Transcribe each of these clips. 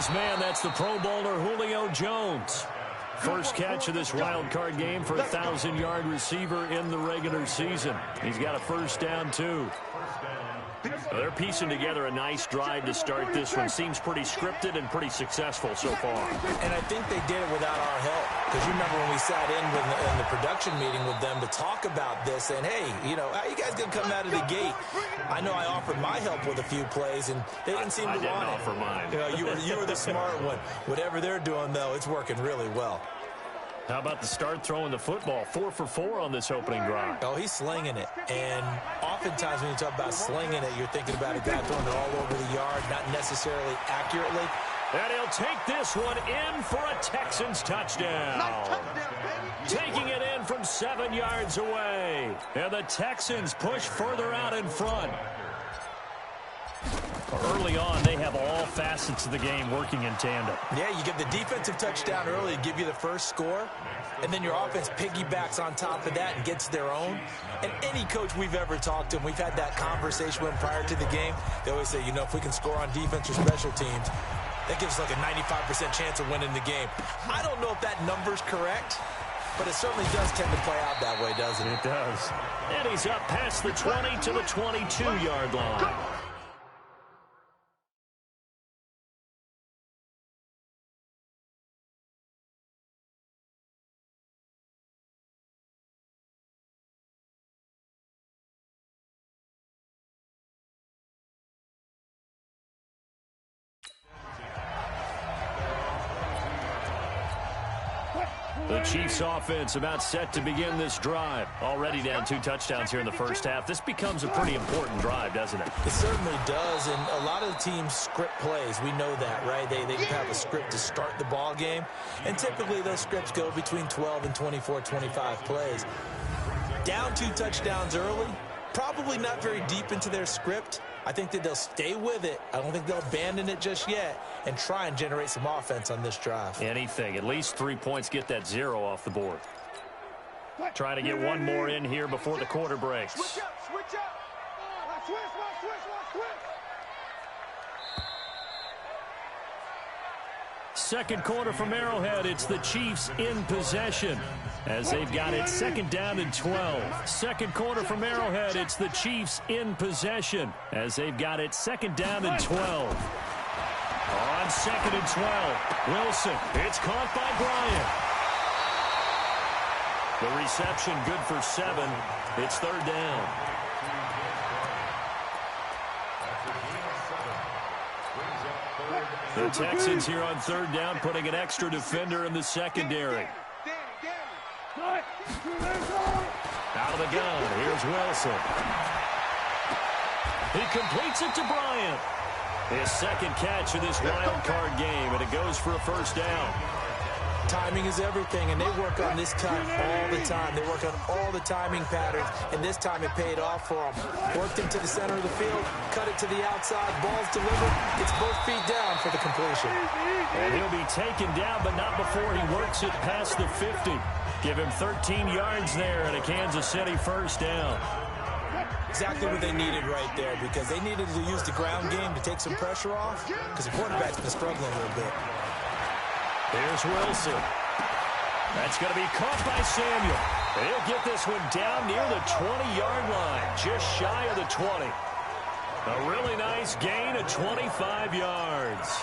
his man. That's the Pro Bowler Julio Jones. First catch of this wild card game for a 1,000-yard receiver in the regular season. He's got a first down, too. They're piecing together a nice drive to start this one. Seems pretty scripted and pretty successful so far. And I think they did it without our help. Because you remember when we sat in the production meeting with them to talk about this, and hey, you know, how you guys going to come out of the gate? I know I offered my help with a few plays, and they didn't seem to want it. I didn't offer mine. You know, you were the smart one. Whatever they're doing, though, it's working really well. How about the start throwing the football? 4 for 4 on this opening drive. Oh, he's slinging it. And oftentimes when you talk about slinging it, you're thinking about a guy throwing it all over the yard, not necessarily accurately. And he'll take this one in for a Texans touchdown. Taking it in from 7 yards away. And the Texans push further out in front. Early on, they have all facets of the game working in tandem. Yeah, you get the defensive touchdown early to give you the first score, and then your offense piggybacks on top of that and gets their own. And any coach we've ever talked to, and we've had that conversation with them prior to the game, they always say, you know, if we can score on defense or special teams, that gives us like a 95% chance of winning the game. I don't know if that number's correct, but it certainly does tend to play out that way, doesn't it? It does. And he's up past the 20 to the 22-yard line. The Chiefs offense about set to begin this drive. Already down 2 touchdowns here in the first half. This becomes a pretty important drive, doesn't it? It certainly does, and a lot of the teams script plays. We know that, right? They have a script to start the ball game, and typically those scripts go between 12 and 24, 25 plays. Down 2 touchdowns early, probably not very deep into their script. I think that they'll stay with it. I don't think they'll abandon it just yet and try and generate some offense on this drive. Anything. At least 3 points, get that 0 off the board. Try to get one more in here before the quarter breaks. Switch up, switch up. Switch. Second quarter from Arrowhead. It's the Chiefs in possession as they've got it second down and 12. Second quarter from Arrowhead. It's the Chiefs in possession as they've got it second down and 12. On second and 12, Wilson. It's caught by Bryant. The reception good for 7. It's third down. The Texans here on third down, putting an extra defender in the secondary. Out of the gun, here's Wilson. He completes it to Bryant. His second catch of this wild card game, and it goes for a first down. Timing is everything, and they work on this cut all the time. They work on all the timing patterns, and this time it paid off for them. Worked him to the center of the field, cut it to the outside, ball's delivered. It's both feet down for the completion. And he'll be taken down, but not before he works it past the 50. Give him 13 yards there and a Kansas City first down. Exactly what they needed right there, because they needed to use the ground game to take some pressure off, because the quarterback's been struggling a little bit. Here's Wilson. That's going to be caught by Samuel. And he'll get this one down near the 20-yard line, just shy of the 20. A really nice gain of 25 yards.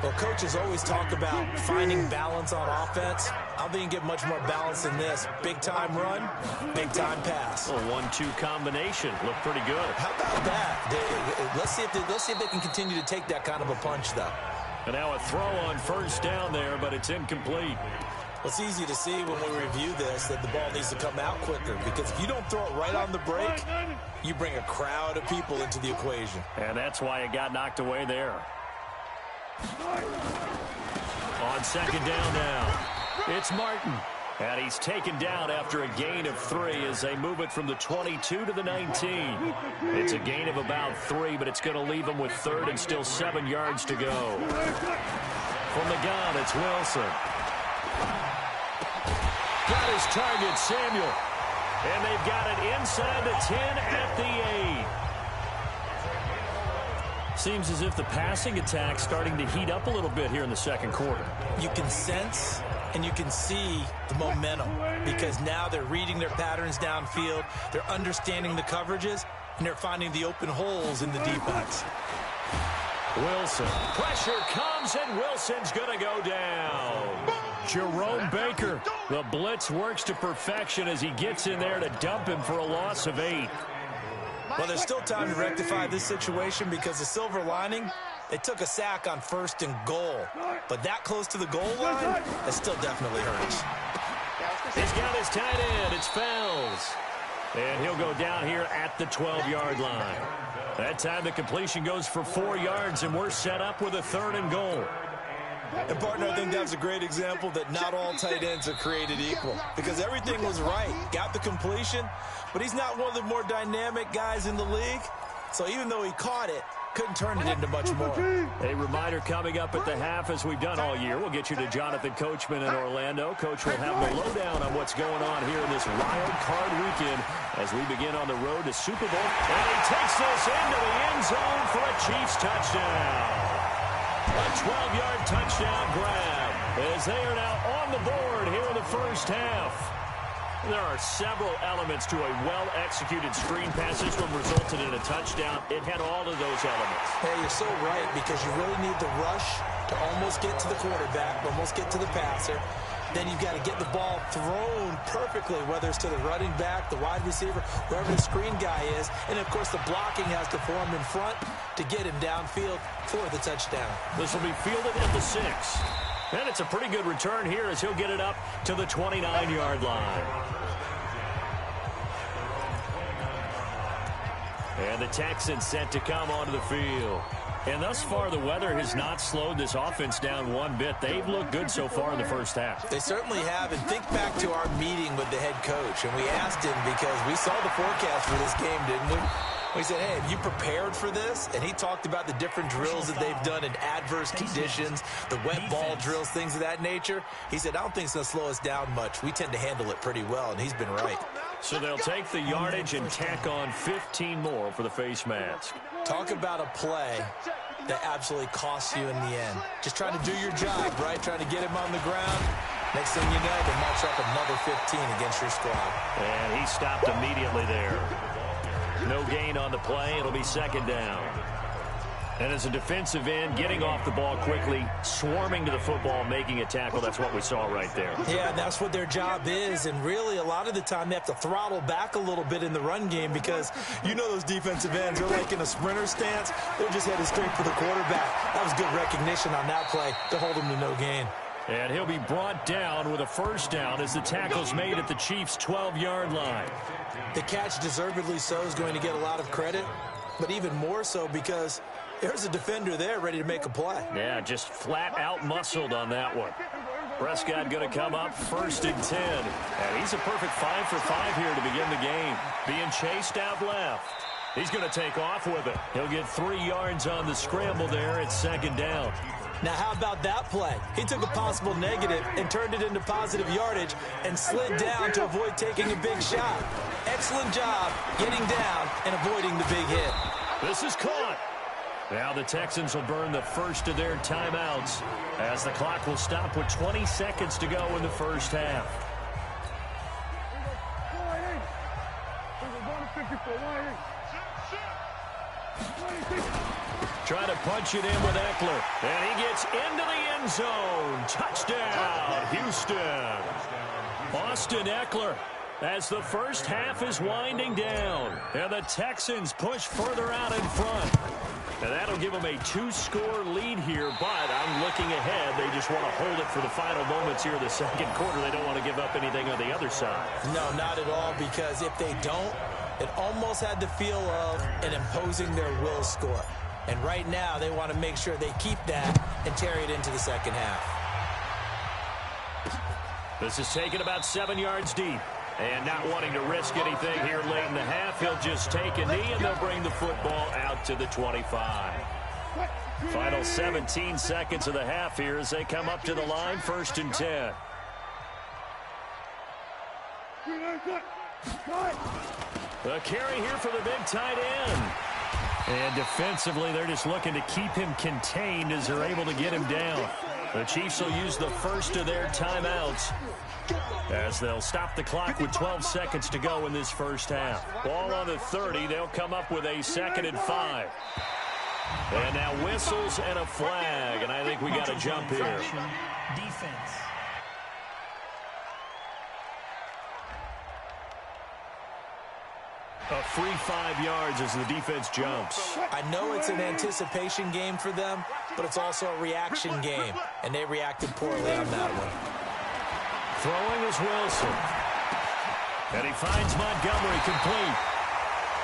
Well, coaches always talk about finding balance on offense. I don't think you can get much more balance than this. Big-time run, big-time pass. A 1-2 combination. Looked pretty good. How about that? Let's see if they can continue to take that kind of a punch, though. And now a throw on first down there, but it's incomplete. Well, it's easy to see when we review this that the ball needs to come out quicker, because if you don't throw it right on the break, you bring a crowd of people into the equation. And that's why it got knocked away there. On second down now, it's Martin. And he's taken down after a gain of 3 as they move it from the 22 to the 19. It's a gain of about 3, but it's going to leave them with third and still 7 yards to go. From the gun, it's Wilson. Got his target, Samuel. And they've got it inside the 10 at the 8. Seems as if the passing attack's starting to heat up a little bit here in the second quarter. You can sense and you can see the momentum because now they're reading their patterns downfield, they're understanding the coverages, and they're finding the open holes in the defense. Wilson. Pressure comes, and Wilson's going to go down. Jerome Baker. The blitz works to perfection as he gets in there to dump him for a loss of 8. Well, there's still time to rectify this situation because the silver lining, they took a sack on 1st and goal. But that close to the goal line, that still definitely hurts. He's got his tight end. It's Fells. And he'll go down here at the 12-yard line. That time the completion goes for 4 yards, and we're set up with a 3rd and goal. And, partner, I think that's a great example that not all tight ends are created equal because everything was right. Got the completion, but he's not one of the more dynamic guys in the league. So even though he caught it, couldn't turn it into much more. A reminder coming up at the half, as we've done all year. We'll get you to Jonathan Coachman in Orlando. Coach will have the lowdown on what's going on here in this wild card weekend as we begin on the road to Super Bowl. And he takes this into the end zone for a Chiefs touchdown. A 12-yard touchdown grab as they are now on the board here in the first half. There are several elements to a well-executed screen pass. This one resulted in a touchdown. It had all of those elements. Hey, you're so right because you really need the rush to almost get to the quarterback, almost get to the passer. Then you've got to get the ball thrown perfectly, whether it's to the running back, the wide receiver, wherever the screen guy is. And, of course, the blocking has to form in front to get him downfield for the touchdown. This will be fielded at the 6. And it's a pretty good return here as he'll get it up to the 29-yard line. And the Texans set to come onto the field. And thus far, the weather has not slowed this offense down one bit. They've looked good so far in the first half. They certainly have. And think back to our meeting with the head coach. And we asked him because we saw the forecast for this game, didn't we? We said, hey, have you prepared for this? And he talked about the different drills that they've done in adverse conditions, the wet ball drills, things of that nature. He said, I don't think it's going to slow us down much. We tend to handle it pretty well, and he's been right. So they'll take the yardage and tack on 15 more for the face mask. Talk about a play that absolutely costs you in the end. Just trying to do your job, right? Trying to get him on the ground. Next thing you know, they march up another 15 against your squad. And he stopped immediately there. No gain on the play. It'll be 2nd down. And as a defensive end, getting off the ball quickly, swarming to the football, making a tackle, that's what we saw right there. Yeah, that's what their job is. And really, a lot of the time, they have to throttle back a little bit in the run game because you know those defensive ends, they're like in a sprinter stance. They're just headed straight for the quarterback. That was good recognition on that play to hold him to no gain. And he'll be brought down with a 1st down as the tackle's made at the Chiefs' 12-yard line. The catch, deservedly so, is going to get a lot of credit, but even more so because there's a defender there ready to make a play. Yeah, just flat out muscled on that one. Prescott going to come up 1st and 10. And he's a perfect 5 for 5 here to begin the game. Being chased out left. He's going to take off with it. He'll get 3 yards on the scramble there at 2nd down. Now, how about that play? He took a possible negative and turned it into positive yardage and slid down to avoid taking a big shot. Excellent job getting down and avoiding the big hit. This is caught. Now the Texans will burn the first of their timeouts as the clock will stop with 20 seconds to go in the first half. Trying to punch it in with Eckler. And he gets into the end zone. Touchdown, Houston. Austin Eckler as the first half is winding down. And the Texans push further out in front. And that'll give them a 2-score lead here, but I'm looking ahead. They just want to hold it for the final moments here in the second quarter. They don't want to give up anything on the other side. No, not at all, because if they don't, it almost had the feel of an imposing their will score. And right now, they want to make sure they keep that and carry it into the second half. This is taken about 7 yards deep. And not wanting to risk anything here late in the half, he'll just take a knee, and they'll bring the football out to the 25. Final 17 seconds of the half here as they come up to the line, 1st and 10. The carry here for the big tight end. And defensively, they're just looking to keep him contained as they're able to get him down. The Chiefs will use the first of their timeouts as they'll stop the clock with 12 seconds to go in this first half. Ball on the 30. They'll come up with a 2nd and 5. And now whistles and a flag, and I think we got to jump here. Defense. A free 5 yards as the defense jumps. I know it's an anticipation game for them, but it's also a reaction game, and they reacted poorly on that one. Throwing is Wilson. And he finds Montgomery complete.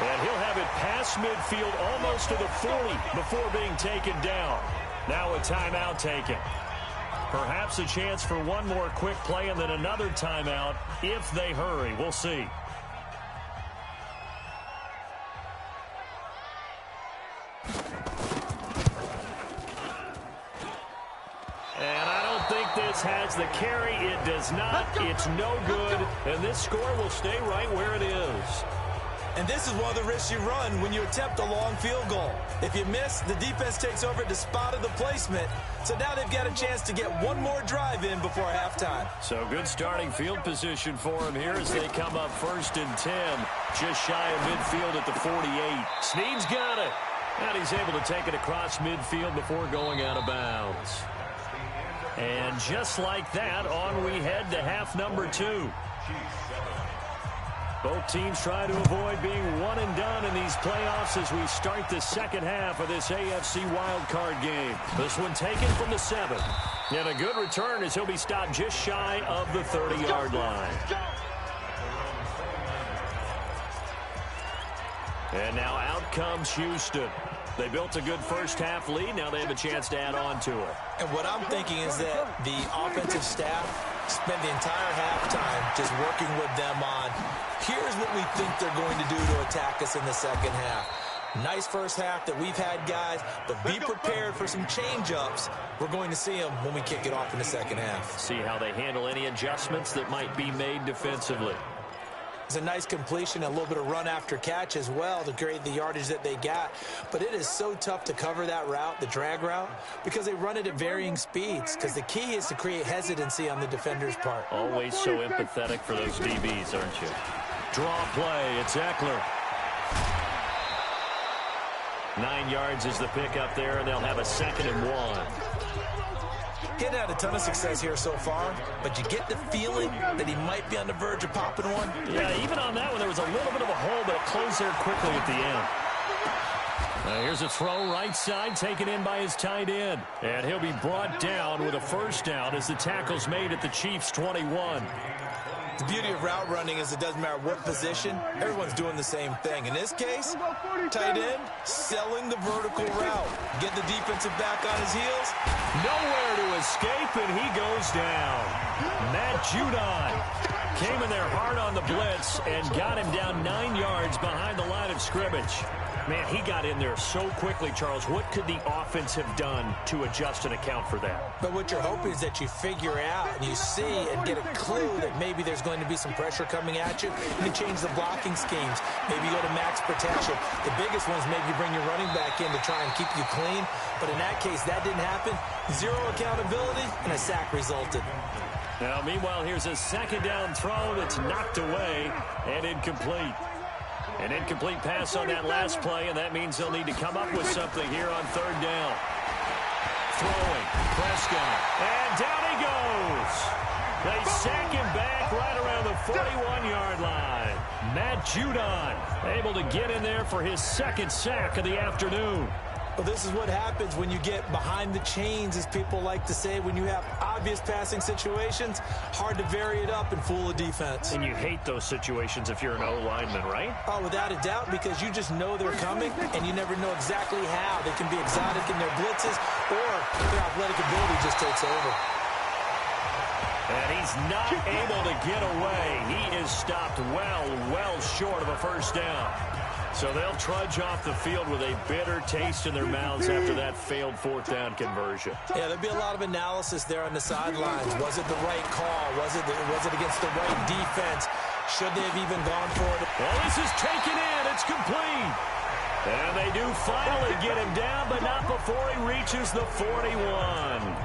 And he'll have it past midfield almost to the 40 before being taken down. Now a timeout taken. Perhaps a chance for one more quick play and then another timeout if they hurry. We'll see. And I don't think this has the carry. It does not. It's no good. And this score will stay right where it is. And this is one of the risks you run when you attempt a long field goal. If you miss, the defense takes over at the spot of the placement. So now they've got a chance to get one more drive in before halftime. So good starting field position for him here as they come up 1st and 10. Just shy of midfield at the 48. Snead's got it. And he's able to take it across midfield before going out of bounds. And just like that, on we head to half number 2. Both teams try to avoid being one and done in these playoffs as we start the second half of this AFC wildcard game. This one taken from the 7. And a good return as he'll be stopped just shy of the 30-yard line. And now out comes Houston. They built a good first half lead. Now they have a chance to add on to it. And what I'm thinking is that the offensive staff spent the entire halftime just working with them on, here's what we think they're going to do to attack us in the second half. Nice first half that we've had, guys, but be prepared for some change-ups. We're going to see them when we kick it off in the second half. See how they handle any adjustments that might be made defensively. It's a nice completion, a little bit of run after catch as well to create the yardage that they got. But it is so tough to cover that route, the drag route, because they run it at varying speeds. Because the key is to create hesitancy on the defender's part. Always so empathetic for those DBs, aren't you? Draw play. It's Eckler. 9 yards is the pickup there, and they'll have a 2nd and 1. He hadn't had a ton of success here so far, but you get the feeling that he might be on the verge of popping one. Yeah, even on that one, there was a little bit of a hole, but it closed there quickly at the end. Here's a throw right side, taken in by his tight end. And he'll be brought down with a first down as the tackle's made at the Chiefs' 21. The beauty of route running is it doesn't matter what position, everyone's doing the same thing. In this case, tight end, selling the vertical route. Get the defensive back on his heels. Nowhere to escape, and he goes down. Matt Judon came in there hard on the blitz and got him down 9 yards behind the line of scrimmage. Man, he got in there so quickly, Charles. What could the offense have done to adjust and account for that? But what you're hoping is that you figure out and you see and get a clue that maybe there's going to be some pressure coming at you. You change the blocking schemes. Maybe you go to max protection. The biggest one is maybe you bring your running back in to try and keep you clean. But in that case, that didn't happen. Zero accountability, and a sack resulted. Now, meanwhile, here's a 2nd down throw that's knocked away and incomplete. An incomplete pass on that last play, and that means they'll need to come up with something here on 3rd down. Throwing, Prescott, and down he goes. They sack him back right around the 41-yard line. Matt Judon able to get in there for his 2nd sack of the afternoon. Well, this is what happens when you get behind the chains, as people like to say. When you have obvious passing situations, hard to vary it up and fool a defense. And you hate those situations if you're an O-lineman, right? Oh, without a doubt, because you just know they're coming, and you never know exactly how. They can be exotic in their blitzes, or their athletic ability just takes over. And he's not able to get away. He is stopped well short of a first down. So they'll trudge off the field with a bitter taste in their mouths after that failed 4th down conversion. Yeah, there'll be a lot of analysis there on the sidelines. Was it the right call? Was it against the right defense? Should they have even gone for it? Well, this is taken in. It's complete. And they do finally get him down, but not before he reaches the 41.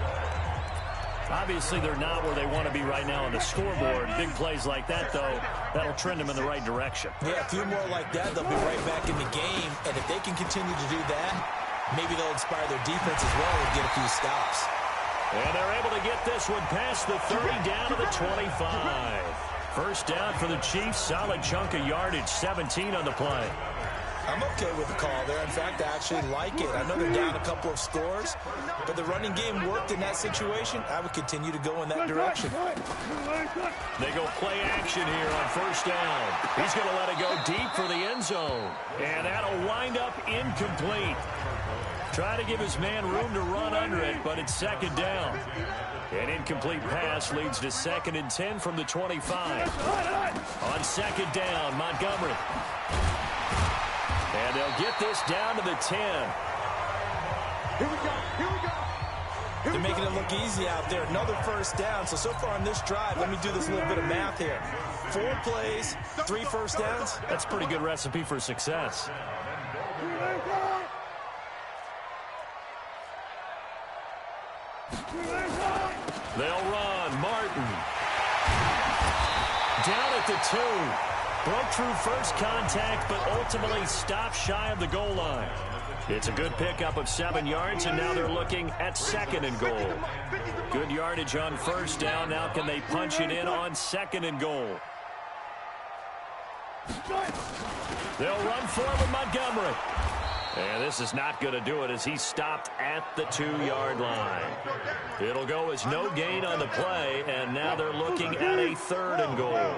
Obviously, they're not where they want to be right now on the scoreboard. Big plays like that, though, that'll trend them in the right direction. Yeah, a few more like that, they'll be right back in the game. And if they can continue to do that, maybe they'll inspire their defense as well and get a few stops. And they're able to get this one past the 30 down to the 25. First down for the Chiefs. Solid chunk of yardage, 17 on the play. I'm okay with the call there. In fact, I actually like it. I know they're down a couple of scores, but the running game worked in that situation. I would continue to go in that direction. They go play action here on first down. He's going to let it go deep for the end zone. And that'll wind up incomplete. Try to give his man room to run under it, but it's second down. An incomplete pass leads to 2nd and 10 from the 25. On second down, Montgomery. And they'll get this down to the 10. Here we go. Here we go. They're making it look easy out there. Another first down. So far on this drive, let me do this little bit of math here. 4 plays, 3 first downs. That's a pretty good recipe for success. They'll run. Martin. Down at the 2. Broke through first contact, but ultimately stopped shy of the goal line. It's a good pickup of 7 yards, and now they're looking at 2nd and goal. Good yardage on first down. Now can they punch it in on 2nd and goal? They'll run for it with Montgomery. And this is not going to do it as he stopped at the 2-yard line. It'll go as no gain on the play, and now they're looking at a 3rd and goal.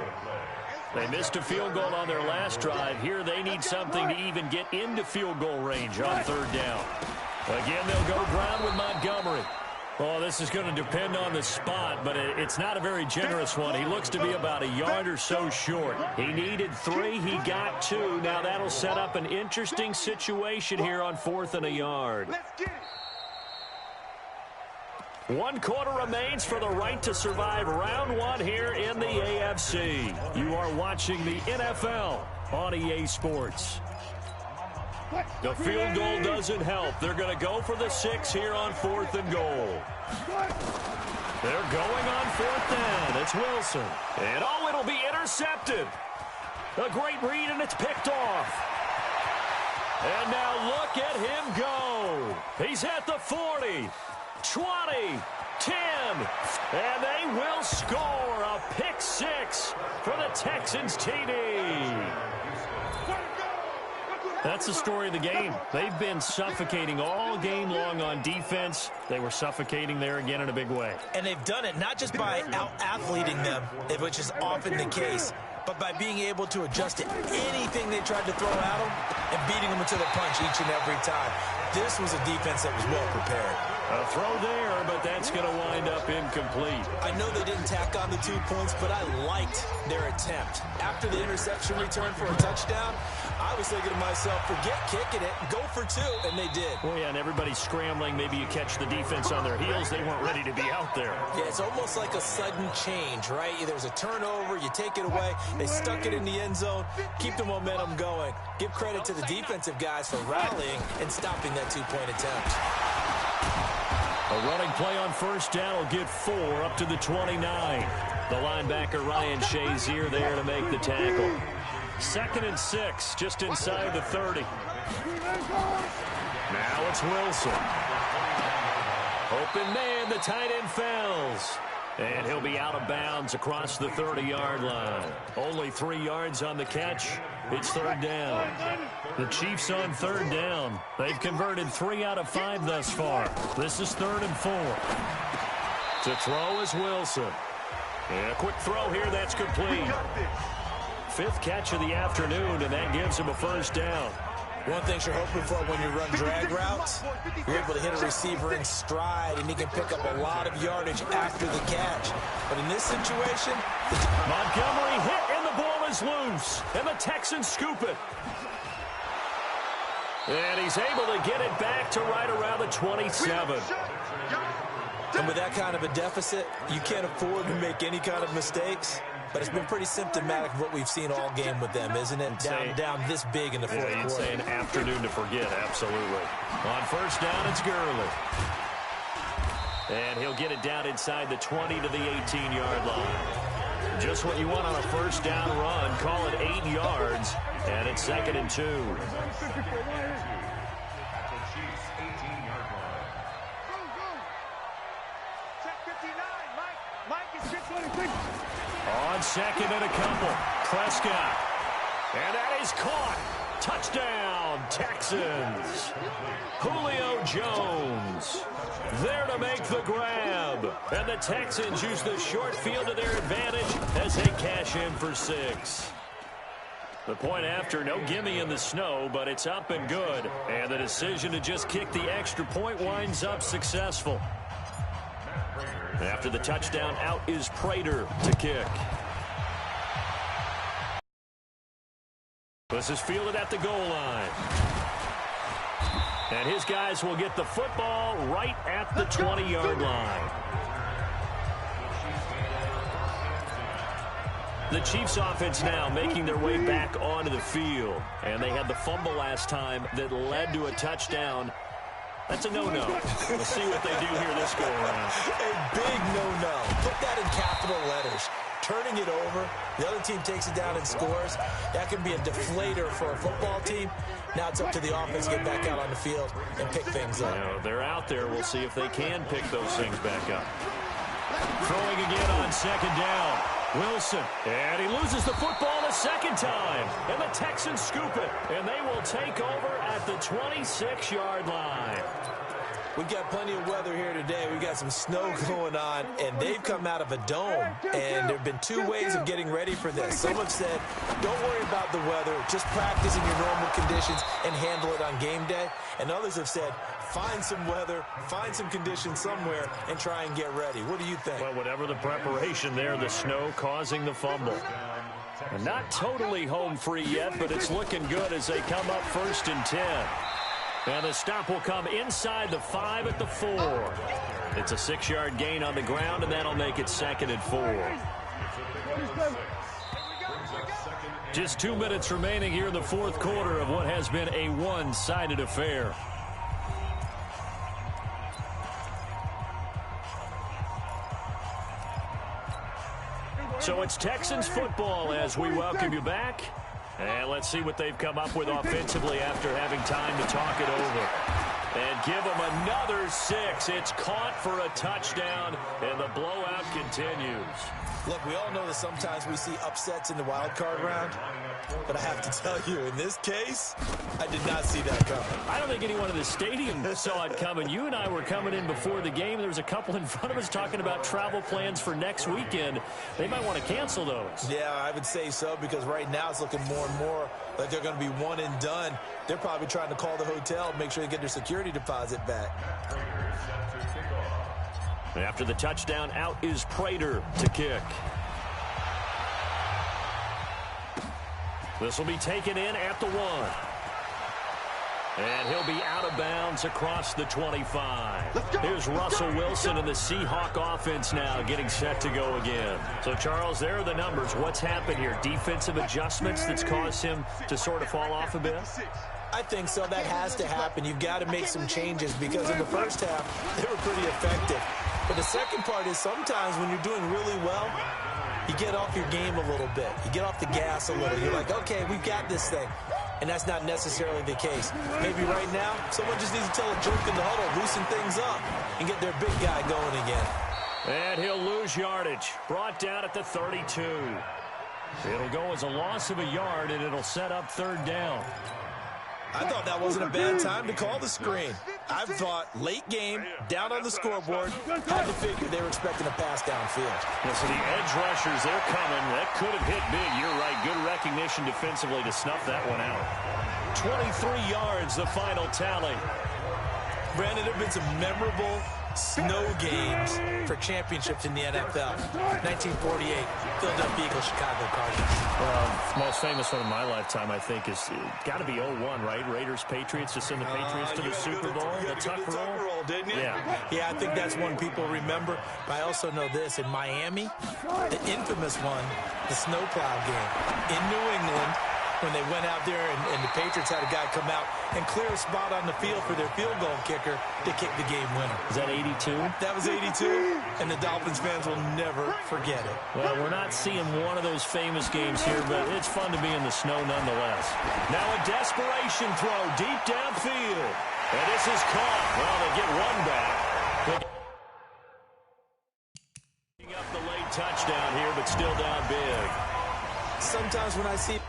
They missed a field goal on their last drive. Here they need something to even get into field goal range on 3rd down. Again, they'll go ground with Montgomery. Oh, this is going to depend on the spot, but it's not a very generous one. He looks to be about a yard or so short. He needed 3. He got 2. Now that'll set up an interesting situation here on 4th and a yard. 1 quarter remains for the right to survive round 1 here in the AFC. You are watching the NFL on EA Sports. The field goal doesn't help. They're going to go for the 6 here on 4th and goal. They're going on 4th down. It's Wilson. And it'll be intercepted. A great read, and it's picked off. And now look at him go. He's at the 40. 20, 10, and they will score a pick 6 for the Texans TD. That's the story of the game. They've been suffocating all game long on defense. They were suffocating there again in a big way. And they've done it not just by out-athleting them, which is often the case, but by being able to adjust to anything they tried to throw at them and beating them into the punch each and every time. This was a defense that was well prepared. A throw there, but that's going to wind up incomplete. I know they didn't tack on the 2 points, but I liked their attempt. After the interception return for a touchdown, I was thinking to myself, forget kicking it, go for 2, and they did. Oh, yeah, and everybody's scrambling. Maybe you catch the defense on their heels. They weren't ready to be out there. Yeah, it's almost like a sudden change, right? There's a turnover, you take it away, they stuck it in the end zone, keep the momentum going. Give credit to the defensive guys for rallying and stopping that 2-point attempt. A running play on first down will get 4 up to the 29. The linebacker Ryan Shazier there to make the tackle. 2nd and 6, just inside the 30. Now it's Wilson. Open man, the tight end fouls. And he'll be out of bounds across the 30-yard line. Only 3 yards on the catch. It's 3rd down. The Chiefs on 3rd down. They've converted 3 out of 5 thus far. This is 3rd and 4. To throw is Wilson. And a quick throw here, that's complete. 5th catch of the afternoon, and that gives him a first down. One thing you're hoping for when you run drag routes, you're able to hit a receiver in stride, and he can pick up a lot of yardage after the catch. But in this situation, Montgomery hit, and the ball is loose, and the Texans scoop it. And he's able to get it back to right around the 27. And with that kind of a deficit, you can't afford to make any kind of mistakes. but it's been pretty symptomatic of what we've seen all game with them, isn't it? Down this big in the fourth quarter. You'd say an afternoon to forget, absolutely. On first down, it's Gurley. And he'll get it down inside the 20 to the 18-yard line. Just what you want on a first down run. Call it 8 yards, and it's 2nd and 2. On second and a couple, Prescott. And that is caught. Touchdown, Texans. Julio Jones there to make the grab. And the Texans use the short field to their advantage as they cash in for 6. The point after, no gimme in the snow, but it's up and good. And the decision to just kick the extra point winds up successful. After the touchdown, out is Prater to kick. This is fielded at the goal line. And his guys will get the football right at the 20-yard line. The Chiefs offense now making their way back onto the field. And they had the fumble last time that led to a touchdown. That's a no-no. We'll see what they do here this go-around. A big no-no. Put that in capital letters. Turning it over, the other team takes it down and scores. That can be a deflator for a football team. Now it's up to the offense to get back out on the field and pick things up. They're out there. We'll see if they can pick those things back up. Throwing again on second down. Wilson. And he loses the football a second time. And the Texans scoop it. And they will take over at the 26-yard line. We've got plenty of weather here today. We've got some snow going on, and they've come out of a dome. And there have been 2 ways of getting ready for this. Some have said, don't worry about the weather. Just practice in your normal conditions and handle it on game day. And others have said, find some weather, find some conditions somewhere, and try and get ready. What do you think? Well, whatever the preparation there, the snow causing the fumble. And not totally home free yet, but it's looking good as they come up 1st and 10. And the stop will come inside the 5 at the 4. It's a 6-yard gain on the ground, and that'll make it 2nd and 4. Just 2 minutes remaining here in the fourth quarter of what has been a one-sided affair. So it's Texans football as we welcome you back. And let's see what they've come up with offensively after having time to talk it over. And give them another 6. It's caught for a touchdown, and the blowout continues. Look, we all know that sometimes we see upsets in the wild card round. But I have to tell you, in this case, I did not see that coming. I don't think anyone in the stadium saw it coming. You and I were coming in before the game. There was a couple in front of us talking about travel plans for next weekend. They might want to cancel those. Yeah, I would say so, because right now it's looking more and more like they're going to be one and done. They're probably trying to call the hotel and make sure they get their security deposit back. After the touchdown, out is Prater to kick. This will be taken in at the 1. And he'll be out of bounds across the 25. Here's Russell Wilson and the Seahawk offense now getting set to go again. So, Charles, there are the numbers. What's happened here? Defensive adjustments that's caused him to sort of fall off a bit? I think so. That has to happen. You've got to make some changes because in the first half, they were pretty effective. But the second part is sometimes when you're doing really well, you get off your game a little bit. You get off the gas a little. You're like, okay, we've got this thing. And that's not necessarily the case. Maybe right now, someone just needs to tell a joke in the huddle, loosen things up, and get their big guy going again. And he'll lose yardage. Brought down at the 32. It'll go as a loss of a yard, and it'll set up 3rd down. I thought that wasn't a bad time to call the screen. I thought late game, down on the scoreboard, had to figure they were expecting a pass downfield. Yeah, so the edge rushers, they're coming. That could have hit big. You're right. Good recognition defensively to snuff that one out. 23 yards, the final tally. Brandon, there have been some memorable snow games for championships in the NFL. 1948, Philadelphia Eagles, Chicago Cardinals. Well, the most famous one in my lifetime, I think, is got to be 01, right? Raiders, Patriots, to send the Patriots to the Super Bowl. The Tuck roll, didn't you? Yeah, I think that's one people remember. But I also know this. In Miami, the infamous one, the snowplow game. In New England, when they went out there and the Patriots had a guy come out and clear a spot on the field for their field goal kicker to kick the game winner. Is that 82? That was 82, and the Dolphins fans will never forget it. Well, we're not seeing one of those famous games here, but it's fun to be in the snow nonetheless. Now a desperation throw deep downfield. And this is caught. Well, they get one back. Picking up the late touchdown here, but still down big. Sometimes when I see...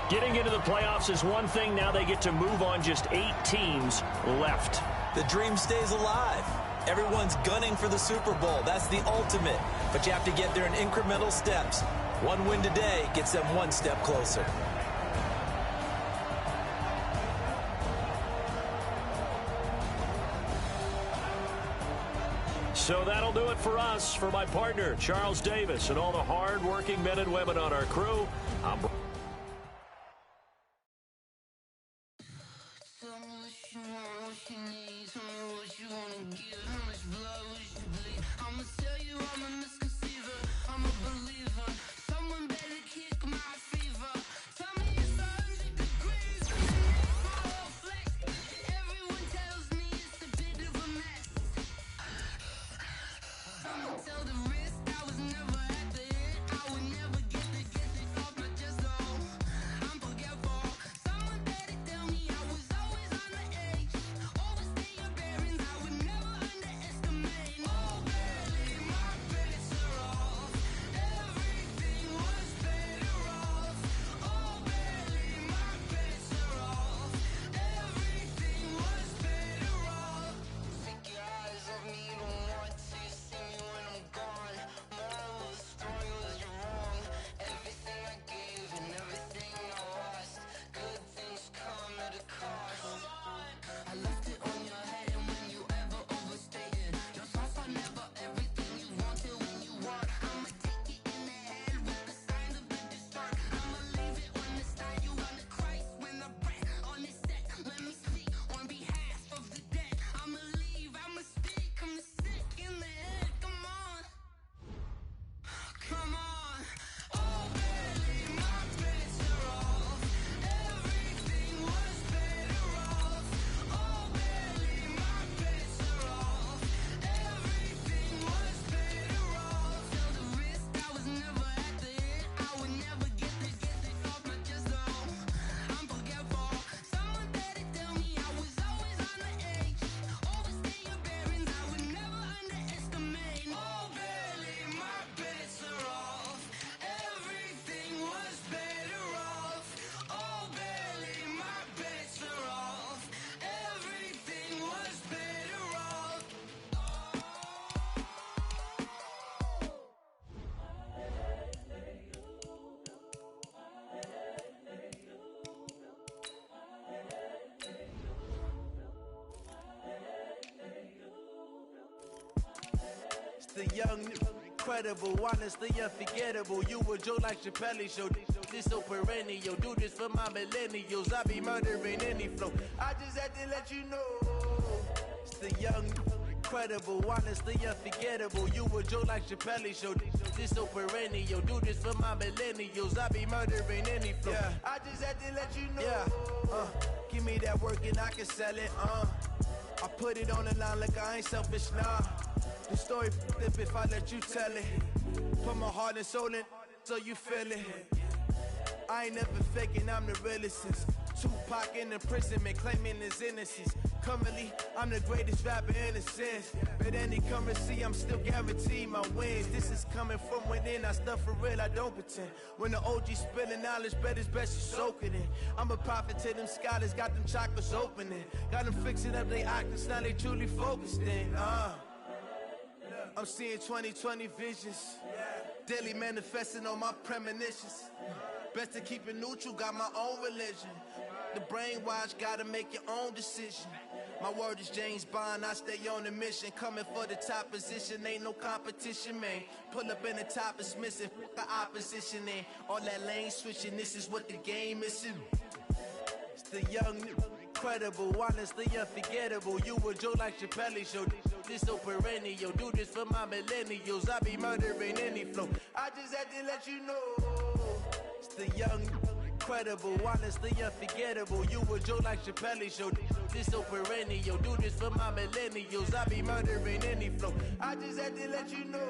Getting into the playoffs is one thing. Now they get to move on. Just 8 teams left. The dream stays alive. Everyone's gunning for the Super Bowl. That's the ultimate. But you have to get there in incremental steps. One win today gets them one step closer. So that'll do it for us. For my partner, Charles Davis, and all the hard-working men and women on our crew, I'm... The young, incredible, honestly unforgettable. You a Joe like Chappelle show. This so perennial. Do this for my millennials. I be murdering any flow. I just had to let you know. It's the young, incredible, honestly unforgettable. You a Joe like Chappelle show. This so perennial. Do this for my millennials. I be murdering any flow. Yeah. I just had to let you know. Yeah. Give me that work and I can sell it. I put it on the line like I ain't selfish, nah. The story flip if I let you tell it. Put my heart and soul in so you feel it. I ain't never faking, I'm the realest since Tupac in imprisonment, claiming his innocence. Currently, I'm the greatest rapper in a sense. But any currency, I'm still guaranteed my wins. This is coming from within, I stuff for real, I don't pretend. When the OG spilling knowledge, bet it's best you soak it in. I'm a prophet to them scholars, got them chakras opening. Got them fixing up they octaves, now they truly focused in. I'm seeing 2020 visions. Daily manifesting on my premonitions. Best to keep it neutral, got my own religion. The brainwash, gotta make your own decision. My word is James Bond, I stay on the mission. Coming for the top position, ain't no competition, man. Pull up in the top, it's missing, the opposition in. All that lane switching, this is what the game is in. It's the young, incredible, honestly unforgettable. You a Joe like Chappelle show. This so perennial, do this for my millennials. I be murdering any flow. I just had to let you know. It's the young, incredible, honestly unforgettable. You a Joe like Chappelle show. This so perennial, do this for my millennials. I be murdering any flow. I just had to let you know.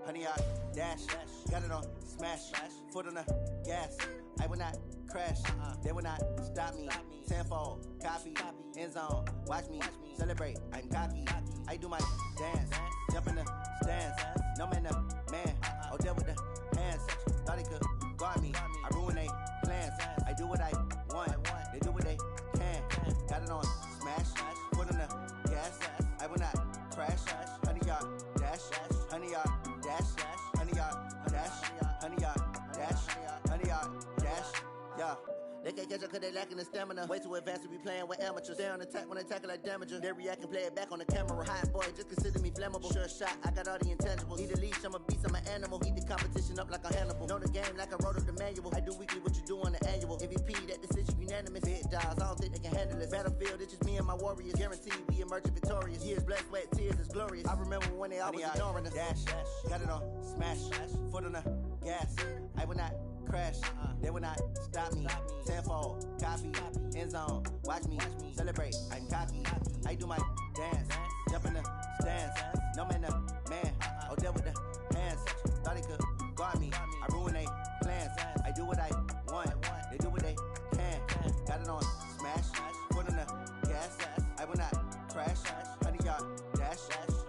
Honey, I dash, got it on smash, foot on the gas. I will not crash, they will not stop me. Tenfold, copy, end zone, watch me celebrate. I'm cocky, I do my dance, jump in the stands. No man, the man, oh, deal with the hands. Thought he could guard me, I ruin they plans. I do what I want, they do what they can. Got it on smash, foot on the gas. I will not crash, honey, y'all dash, honey, y'all dash, honey, y'all dash, honey, y'all dash, honey, y'all dash, They can't catch up cause they lacking the stamina. Way too advanced to be playing with amateurs. Stay on attack when they tackle like damager. They react and play it back on the camera. Hot boy, just consider me flammable. Sure shot, I got all the intangibles. Need a leash, I'm a beast, I'm an animal. Eat the competition up like a Hannibal. Know the game like I wrote up the manual. I do weekly what you do on the annual. MVP, that decision unanimous. Big dogs, I don't think they can handle it. Battlefield, it's just me and my warriors. Guaranteed we emerge victorious. Years, blood, sweat, tears, it's glorious. I remember when they always ignoring us. Dash, got it on, smash, foot on the gas. I will not crash, they will not stop me. Tenfold, copy, end zone, watch me celebrate. I'm cocky, I do my dance, jump in the stands. No man, man, oh there with the hands. Thought he could guard me, I ruin they plans. I do what I want, they do what they can. Got it on, smash, foot on the gas. I will not crash, 100-yard dash,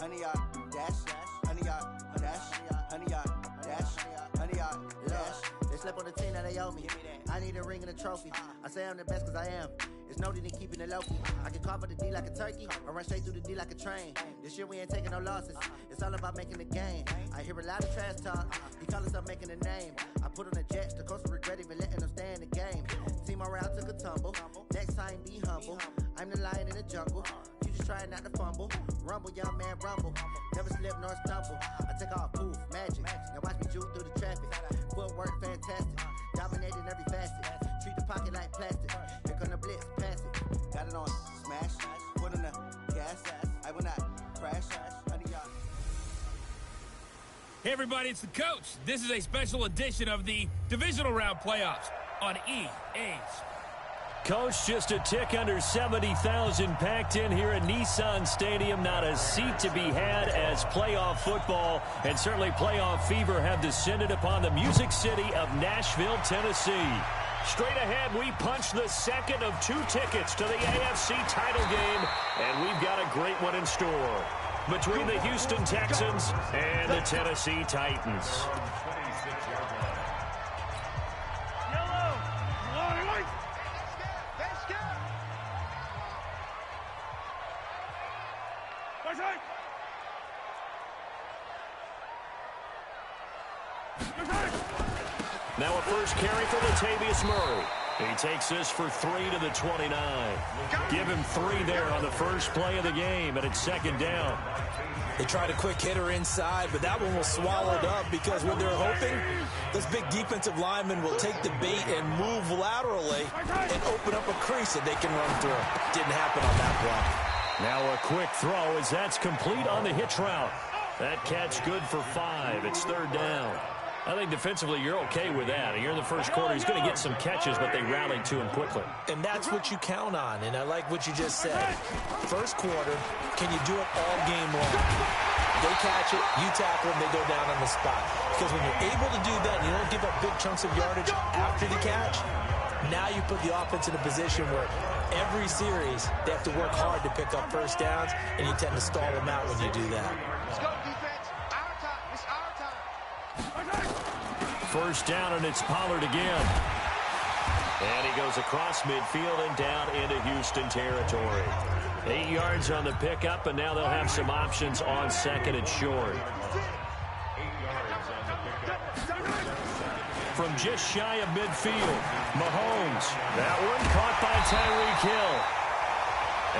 100-yard dash, 100-yard dash, 100-yard dash, 100-yard dash. They slept on the team that they owe me. I need a ring and a trophy. I say I'm the best cause I am. It's noted in keeping it low-key. I can carve for the D like a turkey, or run straight through the D like a train. This year we ain't taking no losses. It's all about making the game. I hear a lot of trash talk. He call us up making a name. I put on the Jets. The coach will regret even letting them stay in the game. Team morale took a tumble. Next time be humble. I'm the lion in the jungle. You just trying not to fumble. Rumble, young man, rumble. Never slip nor stumble. I take off, poof, magic. Now watch me juke through the traffic. Footwork fantastic. Dominating every facet. Treat the pocket like plastic. Here come the blitz, pass it. Got it on, smash. Put on the gas. I will not crash. 100-yard. Hey everybody, it's the coach. This is a special edition of the divisional round playoffs on EA Sports. Coach, just a tick under 70,000 packed in here at Nissan Stadium. Not a seat to be had as playoff football and certainly playoff fever have descended upon the Music City of Nashville, Tennessee. Straight ahead, we punch the second of 2 tickets to the AFC title game, and we've got a great one in store between the Houston Texans and the Tennessee Titans. Now a first carry for Latavius Murray. He takes this for 3 to the 29. Give him 3 there on the first play of the game, and it's second down. They tried a quick hitter inside, but that one was swallowed up because what they're hoping, this big defensive lineman will take the bait and move laterally and open up a crease that they can run through. Didn't happen on that play. Now a quick throw as that's complete on the hitch route. That catch good for 5. It's third down. I think defensively you're okay with that. Here in the first quarter, he's going to get some catches, but they rallied to him quickly. And that's what you count on, and I like what you just said. First quarter, can you do it all game long? They catch it, you tackle them, they go down on the spot. Because when you're able to do that and you don't give up big chunks of yardage after the catch, now you put the offense in a position where every series they have to work hard to pick up first downs, and you tend to stall them out when you do that. Let's go, defense. Our time. It's our time. First down, and it's Pollard again. And he goes across midfield and down into Houston territory. 8 yards on the pickup, and now they'll have some options on second and short. From just shy of midfield, Mahomes. That one caught by Tyreek Hill.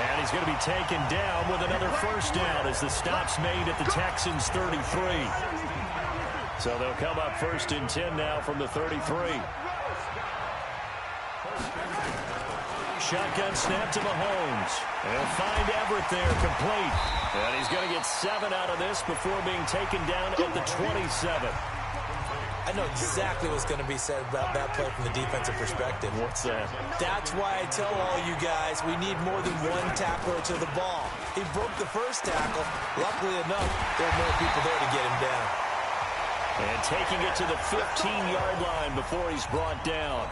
And he's going to be taken down with another first down as the stop's made at the Texans' 33. So they'll come up first and 10 now from the 33. Shotgun snap to Mahomes. They'll find Everett there complete. And he's going to get 7 out of this before being taken down at the 27. I know exactly what's going to be said about that play from the defensive perspective. What's that? That's why I tell all you guys we need more than one tackler to the ball. He broke the first tackle. Luckily enough, there were more people there to get him down. And taking it to the 15-yard line before he's brought down.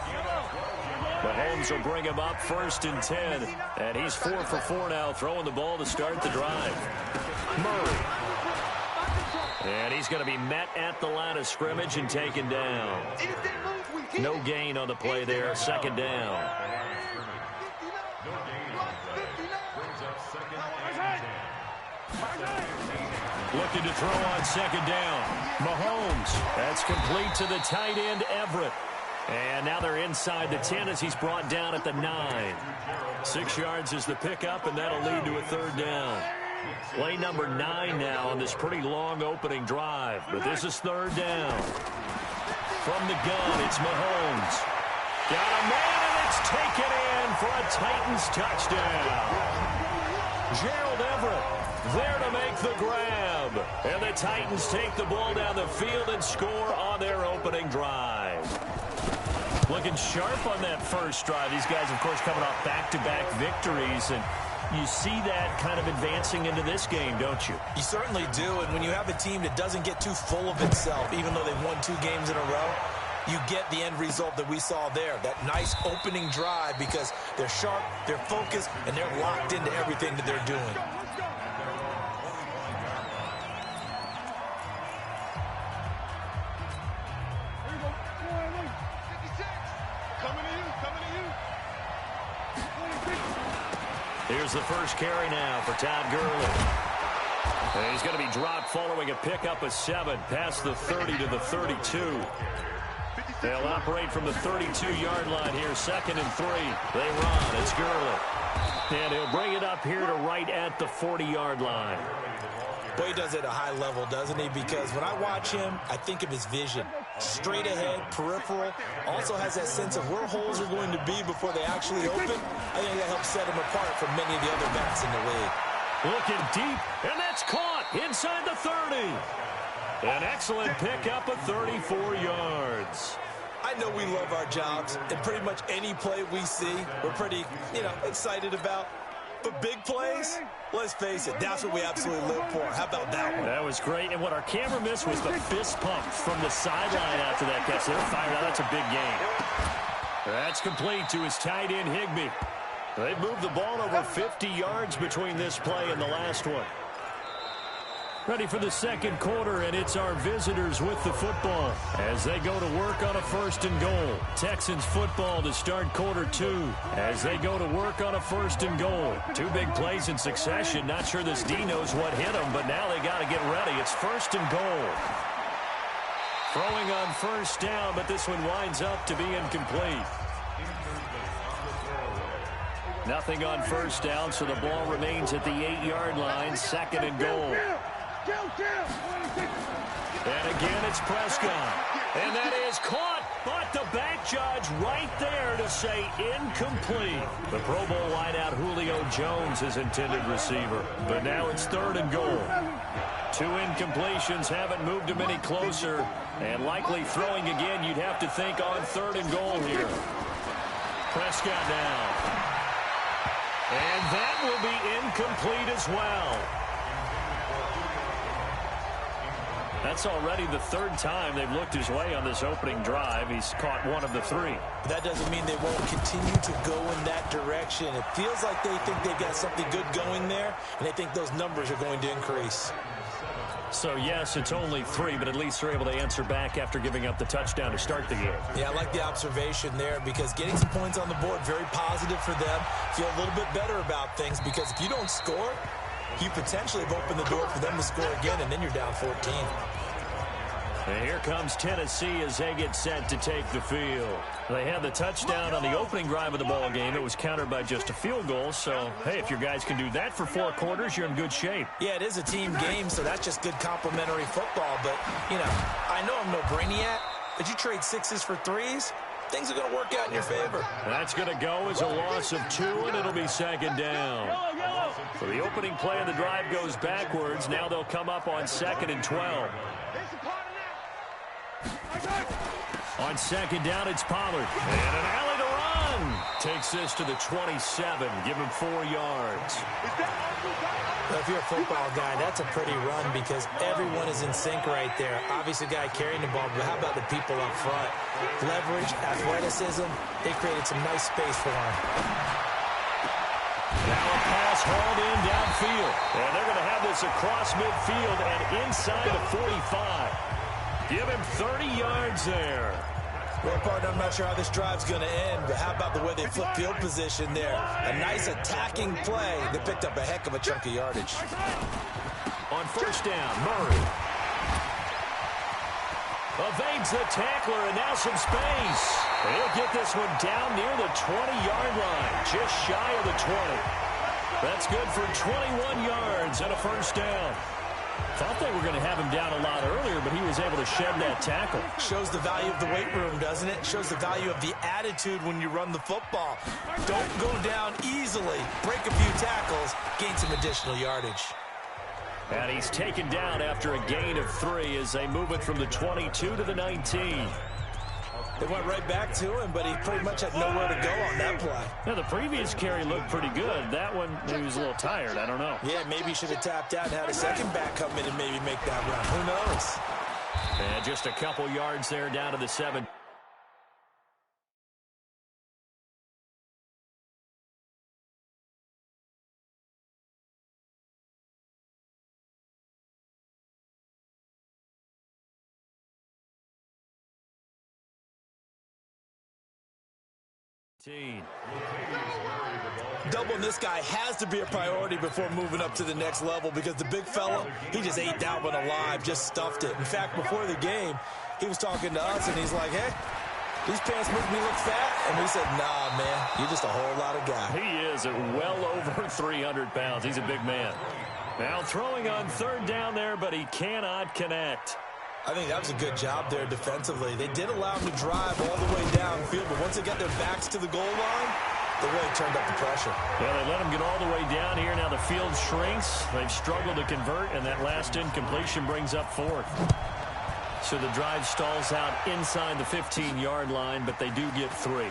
Mahomes will bring him up first and 10. And he's 4 for 4 now, throwing the ball to start the drive. Murray. And he's going to be met at the line of scrimmage and taken down. No gain on the play there, second down. Looking to throw on second down. Mahomes. That's complete to the tight end, Everett. And now they're inside the 10 as he's brought down at the 9. 6 yards is the pickup, and that'll lead to a third down. Play number 9 now on this pretty long opening drive, but this is third down. From the gun, it's Mahomes. Got a man, and it's taken in for a Titans touchdown. Gerald Everett there to make the grab. And the Titans take the ball down the field and score on their opening drive. Looking sharp on that first drive. These guys, of course, coming off back-to-back victories, and you see that kind of advancing into this game, don't you? You certainly do, and when you have a team that doesn't get too full of itself, even though they've won 2 games in a row, you get the end result that we saw there, that nice opening drive, because they're sharp, they're focused, and they're locked into everything that they're doing. Here's the first carry now for Todd Gurley. And he's going to be dropped following a pickup of 7 past the 30 to the 32. They'll operate from the 32-yard line here, 2nd and 3. They run. It's Gurley. And he'll bring it up here to right at the 40-yard line. Boy, he does it at a high level, doesn't he? Because when I watch him, I think of his vision. Straight ahead, peripheral. Also has that sense of where holes are going to be before they actually open. I think that helps set him apart from many of the other backs in the league. Looking deep, and that's caught inside the 30. An excellent pickup of 34 yards. I know we love our jobs, and pretty much any play we see, we're pretty, excited about. But big plays, let's face it, that's what we absolutely live for. How about that one? That was great. And what our camera missed was the fist pump from the sideline after that catch. They're fired out. That's a big game. That's complete to his tight end, Higbee. They've moved the ball over 50 yards between this play and the last one. Ready for the second quarter, and it's our visitors with the football as they go to work on a 1st and goal. Texans football to start quarter 2 as they go to work on a 1st and goal. 2 big plays in succession. Not sure this D knows what hit them, but now they got to get ready. It's 1st and goal. Throwing on 1st down, but this one winds up to be incomplete. Nothing on 1st down, so the ball remains at the 8-yard line. 2nd and goal. And again, it's Prescott. And that is caught, but the back judge right there to say incomplete. The Pro Bowl wideout Julio Jones is intended receiver. But now it's 3rd and goal. 2 incompletions haven't moved him any closer. And likely throwing again, you'd have to think on 3rd and goal here. Prescott now. And that will be incomplete as well. That's already the 3rd time they've looked his way on this opening drive. He's caught 1 of the 3. But that doesn't mean they won't continue to go in that direction. It feels like they think they've got something good going there, and they think those numbers are going to increase. So, yes, it's only 3, but at least they're able to answer back after giving up the touchdown to start the game. Yeah, I like the observation there because getting some points on the board, very positive for them. Feel a little bit better about things because if you don't score, you potentially have opened the door for them to score again, and then you're down 14. And here comes Tennessee as they get set to take the field. They had the touchdown on the opening drive of the ball game. It was countered by just a field goal. So, hey, if your guys can do that for 4 quarters, you're in good shape. Yeah, it is a team game, so that's just good complimentary football. But, I know I'm no brainiac, but you trade 6s for 3s, things are going to work out in your favor. That's going to go as a loss of 2, and it'll be 2nd down. So the opening play of the drive goes backwards. Now they'll come up on 2nd and 12. On 2nd down, it's Pollard. And an alley to run. Takes this to the 27. Give him 4 yards. Well, if you're a football guy, that's a pretty run because everyone is in sync right there. Obviously, the guy carrying the ball, but how about the people up front? Leverage, athleticism, they created some nice space for him. Now a pass hauled in downfield. And they're going to have this across midfield and inside the 45. Give him 30 yards there. Well, partner, I'm not sure how this drive's going to end, but how about the way they flip field position there? A nice attacking play. They picked up a heck of a chunk of yardage. On 1st down, Murray evades the tackler, and now some space. He'll get this one down near the 20-yard line, just shy of the 20. That's good for 21 yards and a first down. Thought they were going to have him down a lot earlier, but he was able to shed that tackle. Shows the value of the weight room, doesn't it? Shows the value of the attitude when you run the football. Don't go down easily. Break a few tackles, gain some additional yardage. And he's taken down after a gain of 3 as they move it from the 22 to the 19. They went right back to him, but he pretty much had nowhere to go on that play. Now, the previous carry looked pretty good. That one, he was a little tired. I don't know. Yeah, maybe he should have tapped out and had a second back come in and maybe make that run. Who knows? And just a couple yards there down to the 7. Doubling this guy has to be a priority before moving up to the next level because the big fella, he just ate that one alive, just stuffed it. In fact, before the game, he was talking to us, and he's like, hey, these pants make me look fat. And we said, nah, man, you're just a whole lot of guy. He is at well over 300 pounds. He's a big man. Now throwing on third down there, but he cannot connect. I think that was a good job there defensively. They did allow him to drive all the way downfield, but once they got their backs to the goal line, they really turned up the pressure. Yeah, they let him get all the way down here. Now the field shrinks. They've struggled to convert, and that last incompletion brings up 4th. So the drive stalls out inside the 15-yard line, but they do get 3.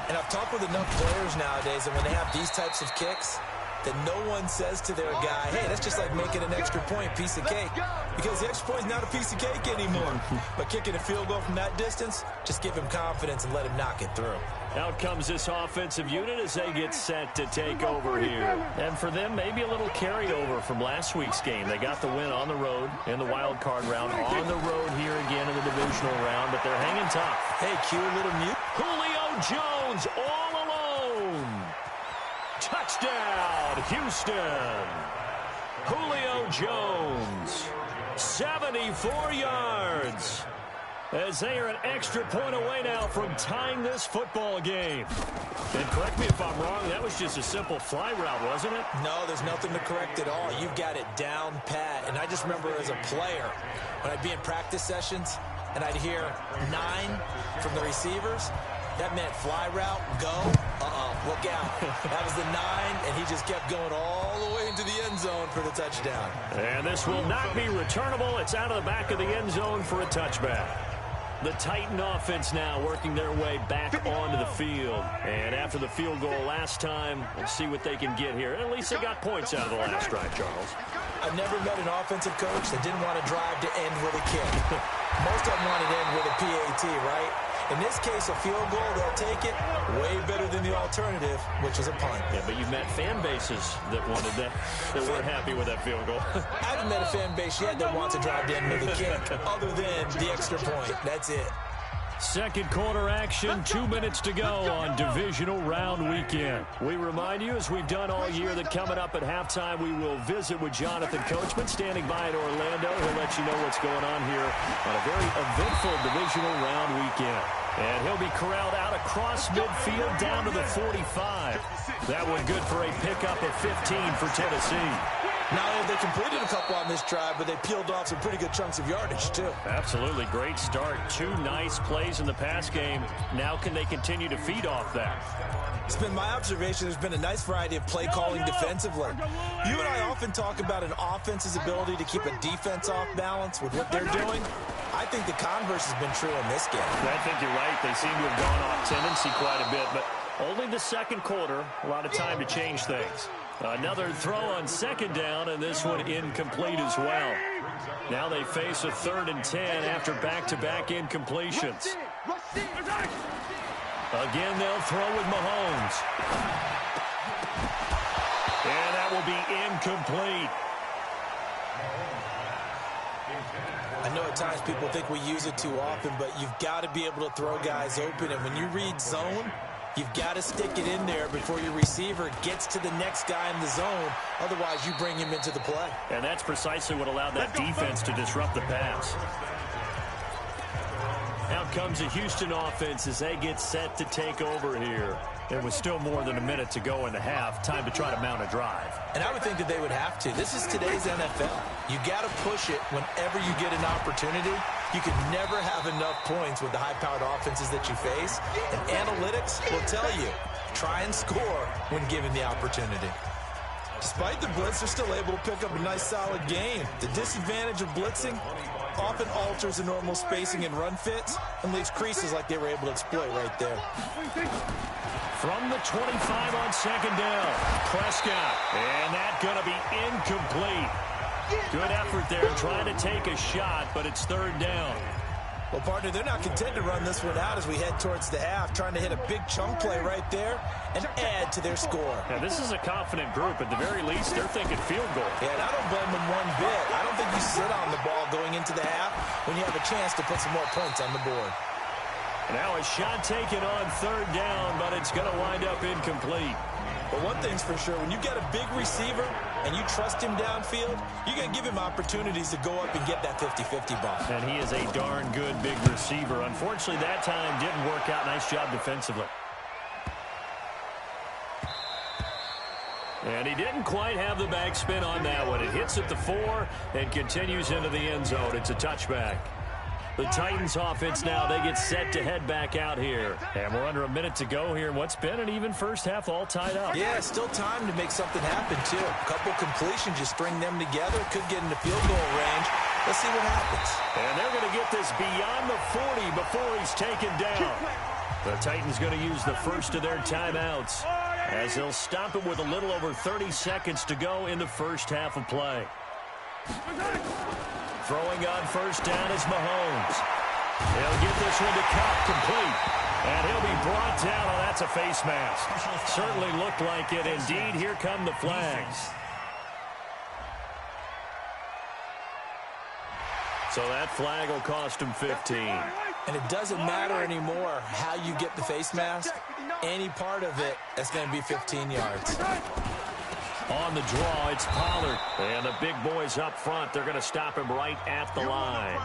And I've talked with enough players nowadays, and when they have these types of kicks, that no one says to their guy, hey, that's just like making an extra point, piece of cake. Because the extra point is not a piece of cake anymore. But kicking a field goal from that distance, just give him confidence and let him knock it through. Out comes this offensive unit as they get set to take over here. And for them, maybe a little carryover from last week's game. They got the win on the road in the wild card round, on the road here again in the divisional round, but they're hanging tough. Hey, cue a little mute. Julio Jones all alone. Touchdown, Houston. Julio Jones, 74 yards. As they are an extra point away now from tying this football game. And correct me if I'm wrong, that was just a simple fly route, wasn't it? No, there's nothing to correct at all. You've got it down pat. And I just remember as a player, when I'd be in practice sessions, and I'd hear 9 from the receivers, that meant fly route, go, look out. That was the 9, and he just kept going all the way into the end zone for the touchdown. And this will not be returnable. It's out of the back of the end zone for a touchback. The Titan offense now working their way back onto the field. And after the field goal last time, we'll see what they can get here. At least they got points out of the last drive, Charles. I've never met an offensive coach that didn't want to drive to end with a kick. Most of them want to end with a PAT, right? In this case, a field goal, they'll take it way better than the alternative, which is a punt. Yeah, but you've met fan bases that wanted that weren't happy with that field goal. I haven't met a fan base yet that wants to drive to end with a kick, other than the extra point. That's it. Second quarter action, 2 minutes to go on divisional round weekend. We remind you, as we've done all year, that coming up at halftime, we will visit with Jonathan Coachman, standing by in Orlando. He'll let you know what's going on here on a very eventful divisional round weekend. And he'll be corralled out across midfield down to the 45. That one good for a pickup of 15 for Tennessee. Not only have they completed a couple on this drive, but they peeled off some pretty good chunks of yardage, too. Absolutely. Great start. 2 nice plays in the pass game. Now can they continue to feed off that? It's been my observation there's been a nice variety of play calling defensively. You and I often talk about an offense's ability to keep a defense off balance with what they're doing. I think the converse has been true in this game. I think you're right. They seem to have gone off tendency quite a bit, but only the second quarter. A lot of time to change things. Another throw on second down, and this one incomplete as well. Now they face a 3rd and 10 after back-to-back incompletions. Again, they'll throw with Mahomes. And that will be incomplete. I know at times people think we use it too often, but you've got to be able to throw guys open. And when you read zone, you've got to stick it in there before your receiver gets to the next guy in the zone. Otherwise, you bring him into the play. And that's precisely what allowed that defense to disrupt the pass. Now comes the Houston offense as they get set to take over here. There was still more than a minute to go in the half. Time to try to mount a drive. And I would think that they would have to. This is today's NFL. You got to push it whenever you get an opportunity. You can never have enough points with the high-powered offenses that you face. And analytics will tell you, try and score when given the opportunity. Despite the blitz, they're still able to pick up a nice, solid game. The disadvantage of blitzing often alters the normal spacing and run fits and leaves creases like they were able to exploit right there. From the 25 on second down, Prescott. And that's going to be incomplete. Good effort there trying to take a shot, but it's third down. Well, partner, they're not content to run this one out as we head towards the half, trying to hit a big chunk play right there and add to their score. Now, this is a confident group. At the very least, they're thinking field goal. Yeah, and I don't blame them one bit. I don't think you sit on the ball going into the half when you have a chance to put some more points on the board. Now a shot taken on third down, but it's going to wind up incomplete. But one thing's for sure, when you get a big receiver and you trust him downfield, you're going to give him opportunities to go up and get that 50-50 ball. And he is a darn good big receiver. Unfortunately, that time didn't work out. Nice job defensively. And he didn't quite have the backspin on that one. It hits at the 4 and continues into the end zone. It's a touchback. The Titans offense now, they get set to head back out here. And we're under a minute to go here in what's been an even first half, all tied up. Yeah, still time to make something happen, too. A couple completions, just string them together. Could get into field goal range. Let's see what happens. And they're going to get this beyond the 40 before he's taken down. The Titans going to use the first of their timeouts as they'll stop him with a little over 30 seconds to go in the first half of play. Throwing on first down is Mahomes. He'll get this one to Cup, complete. And he'll be brought down. Oh, that's a face mask. Certainly looked like it. Indeed, here come the flags. So that flag will cost him 15. And it doesn't matter anymore how you get the face mask. Any part of it, that's going to be 15 yards. On the draw, it's Pollard. And the big boys up front, they're going to stop him right at the line.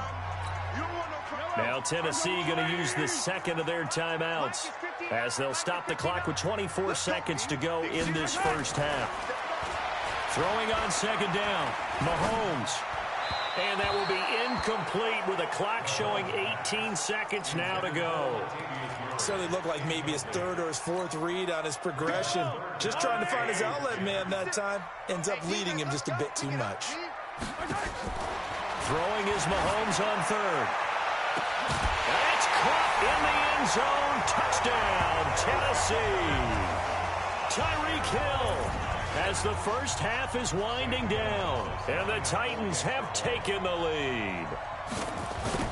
Now Tennessee going to use the second of their timeouts as they'll stop the clock with 24 seconds to go in this first half. Throwing on second down, Mahomes. And that will be incomplete with a clock showing 18 seconds now to go. Certainly looked like maybe his third or his fourth read on his progression. Just trying to find his outlet man that time. Ends up leading him just a bit too much. Throwing is Mahomes on third. That's caught in the end zone. Touchdown, Tennessee. Tyreek Hill. As the first half is winding down, and the Titans have taken the lead.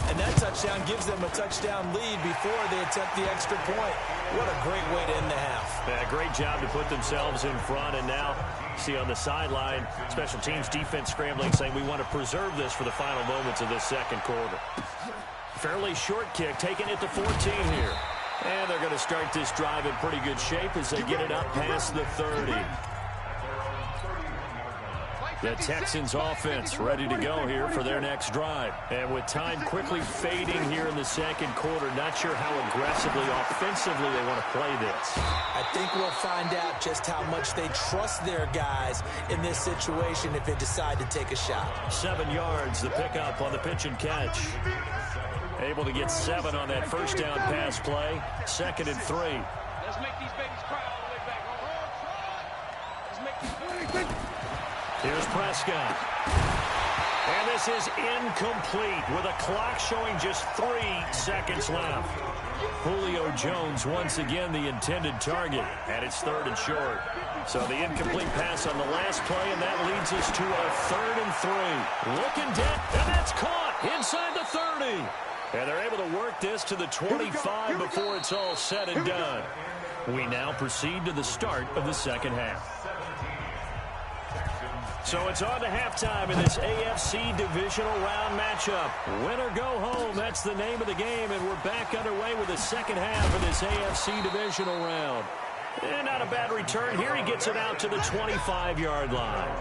And that touchdown gives them a touchdown lead before they attempt the extra point. What a great way to end the half. Yeah, great job to put themselves in front, and now see on the sideline, special teams defense scrambling, saying we want to preserve this for the final moments of this second quarter. Fairly short kick, taking it to 14 here. And they're going to start this drive in pretty good shape as they get it up past the 30. The Texans offense ready to go here for their next drive. And with time quickly fading here in the second quarter, not sure how aggressively, offensively they want to play this. I think we'll find out just how much they trust their guys in this situation if they decide to take a shot. 7 yards, the pickup on the pitch and catch. Able to get 7 on that first down pass play. 2nd and 3. Let's make these babies cry all the way back. Let's make these babies. Here's Prescott. And this is incomplete with a clock showing just 3 seconds left. Julio Jones once again the intended target, and it's 3rd and short. So the incomplete pass on the last play, and that leads us to a 3rd and 3. Looking dead, and that's caught inside the 30. And they're able to work this to the 25 before it's all said and done. We now proceed to the start of the second half. So it's on to halftime in this AFC divisional round matchup. Win or go home, that's the name of the game, and we're back underway with the second half of this AFC divisional round. And not a bad return here. He gets it out to the 25-yard line.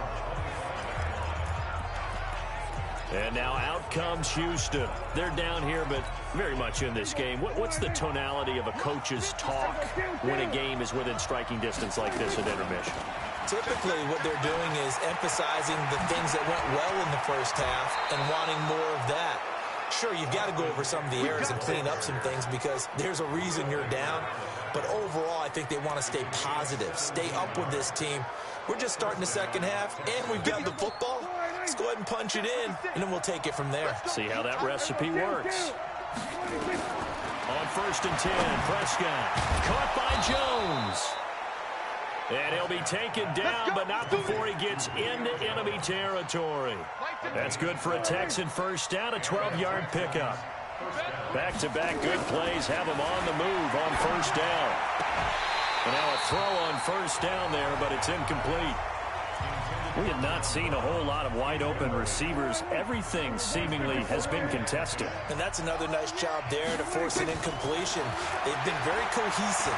And now out comes Houston. They're down here, but very much in this game. What's the tonality of a coach's talk when a game is within striking distance like this at intermission? Typically, what they're doing is emphasizing the things that went well in the first half and wanting more of that. Sure, you've got to go over some of the errors and clean up some things because there's a reason you're down. But overall, I think they want to stay positive, stay up with this team. We're just starting the second half, and we've got the football. Let's go ahead and punch it in, and then we'll take it from there. See how that recipe works. On 1st and 10, Prescott caught by Jones. And he'll be taken down, but not before he gets into enemy territory. That's good for a Texan first down, a 12-yard pickup. Back-to-back good plays have him on the move on first down. And now a throw on first down there, but it's incomplete. We have not seen a whole lot of wide-open receivers. Everything seemingly has been contested. And that's another nice job there to force an incompletion. They've been very cohesive,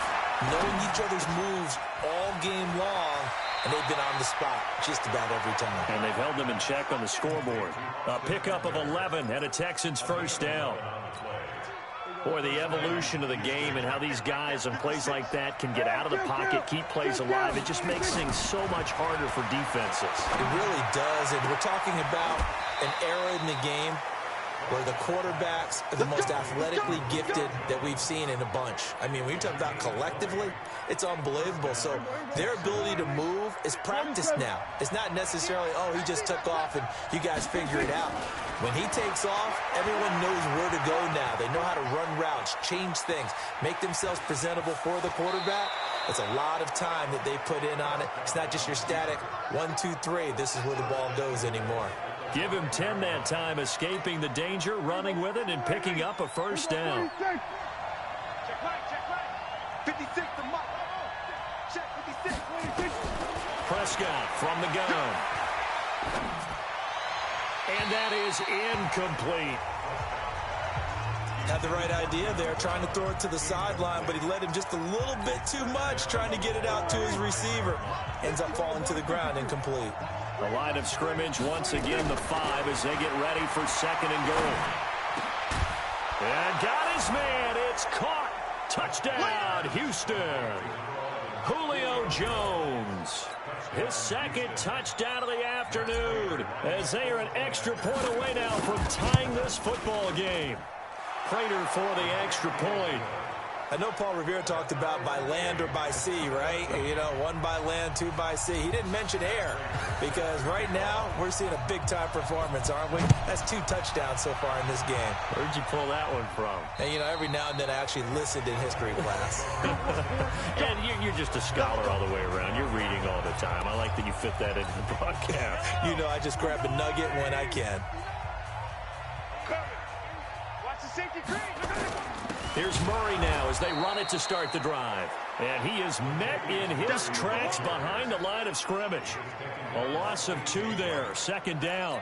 knowing each other's moves all game long, and they've been on the spot just about every time. And they've held them in check on the scoreboard. A pickup of 11 and a Texans first down. Boy, the evolution of the game and how these guys on plays like that can get out of the pocket, keep plays alive, it just makes things so much harder for defenses. It really does, and we're talking about an era in the game where the quarterbacks are the most athletically gifted that we've seen in a bunch. I mean, when you talk about collectively, it's unbelievable. So their ability to move is practiced now. It's not necessarily, oh, he just took off and you guys figure it out. When he takes off, everyone knows where to go now. They know how to run routes, change things, make themselves presentable for the quarterback. It's a lot of time that they put in on it. It's not just your static 1, 2, 3. This is where the ball goes anymore. Give him 10 that time, escaping the danger, running with it, and picking up a first down. Check right. 56 the mark. Check 56. Prescott from the gun. And that is incomplete. Had the right idea there, trying to throw it to the sideline, but he led him just a little bit too much, trying to get it out to his receiver. Ends up falling to the ground, incomplete. The line of scrimmage, once again, the 5 as they get ready for 2nd and goal. And got his man. It's caught. Touchdown, Houston. Julio Jones. His 2nd touchdown of the afternoon as they are an extra point away now from tying this football game. Prater for the extra point. I know Paul Revere talked about by land or by sea, right? You know, 1 by land, 2 by sea. He didn't mention air because right now we're seeing a big-time performance, aren't we? That's 2 touchdowns so far in this game. Where'd you pull that one from? And, you know, every now and then I actually listened in history class. And you're just a scholar all the way around. You're reading all the time. I like that you fit that into the broadcast. You know, I just grab a nugget when I can. Watch the safety crease. Here's Murray now as they run it to start the drive. And he is met in his tracks behind the line of scrimmage. A loss of 2 there, 2nd down.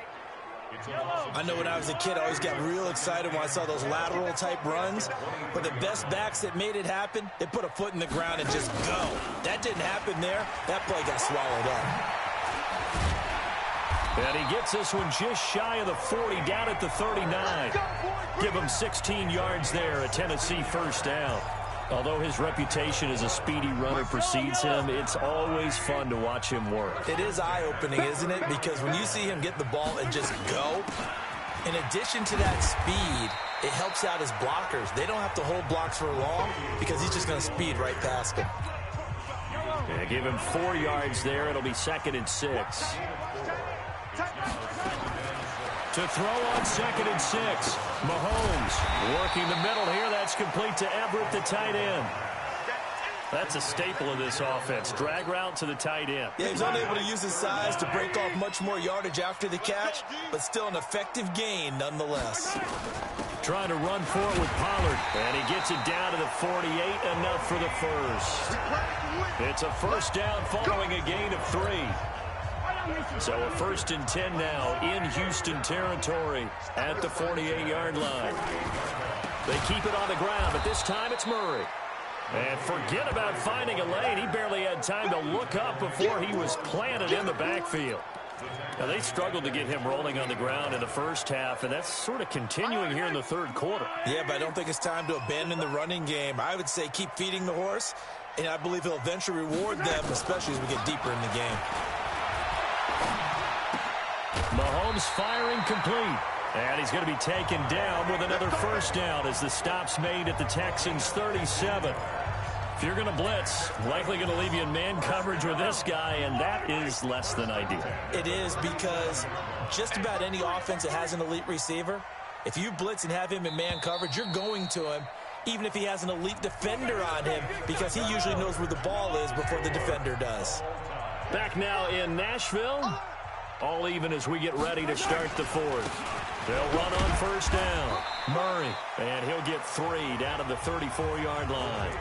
I know when I was a kid, I always got real excited when I saw those lateral-type runs. But the best backs that made it happen, they put a foot in the ground and just go. That didn't happen there. That play got swallowed up. And he gets this one just shy of the 40, down at the 39. Give him 16 yards there, a Tennessee first down. Although his reputation as a speedy runner precedes him, it's always fun to watch him work. It is eye-opening, isn't it? Because when you see him get the ball and just go, in addition to that speed, it helps out his blockers. They don't have to hold blocks for long because he's just going to speed right past them. And give him 4 yards there. It'll be 2nd and 6. To throw on 2nd and 6. Mahomes working the middle here. That's complete to Everett, the tight end. That's a staple of this offense. Drag route to the tight end. Yeah, he's unable to use his size to break off much more yardage after the catch, but still an effective gain nonetheless. Trying to run for it with Pollard. And he gets it down to the 48, enough for the first. It's a first down following a gain of 3. So a 1st and 10 now in Houston territory at the 48-yard line. They keep it on the ground, but this time it's Murray. And forget about finding a lane. He barely had time to look up before he was planted in the backfield. Now, they struggled to get him rolling on the ground in the first half, and that's sort of continuing here in the third quarter. Yeah, but I don't think it's time to abandon the running game. I would say keep feeding the horse, and I believe he'll eventually reward them, especially as we get deeper in the game. Mahomes firing complete. And he's going to be taken down with another first down as the stop's made at the Texans' 37. If you're going to blitz, likely going to leave you in man coverage with this guy, and that is less than ideal. It is, because just about any offense that has an elite receiver, if you blitz and have him in man coverage, you're going to him, even if he has an elite defender on him, because he usually knows where the ball is before the defender does. Back now in Nashville, all even as we get ready to start the fourth. They'll run on first down. Murray, and he'll get 3 down to the 34-yard line.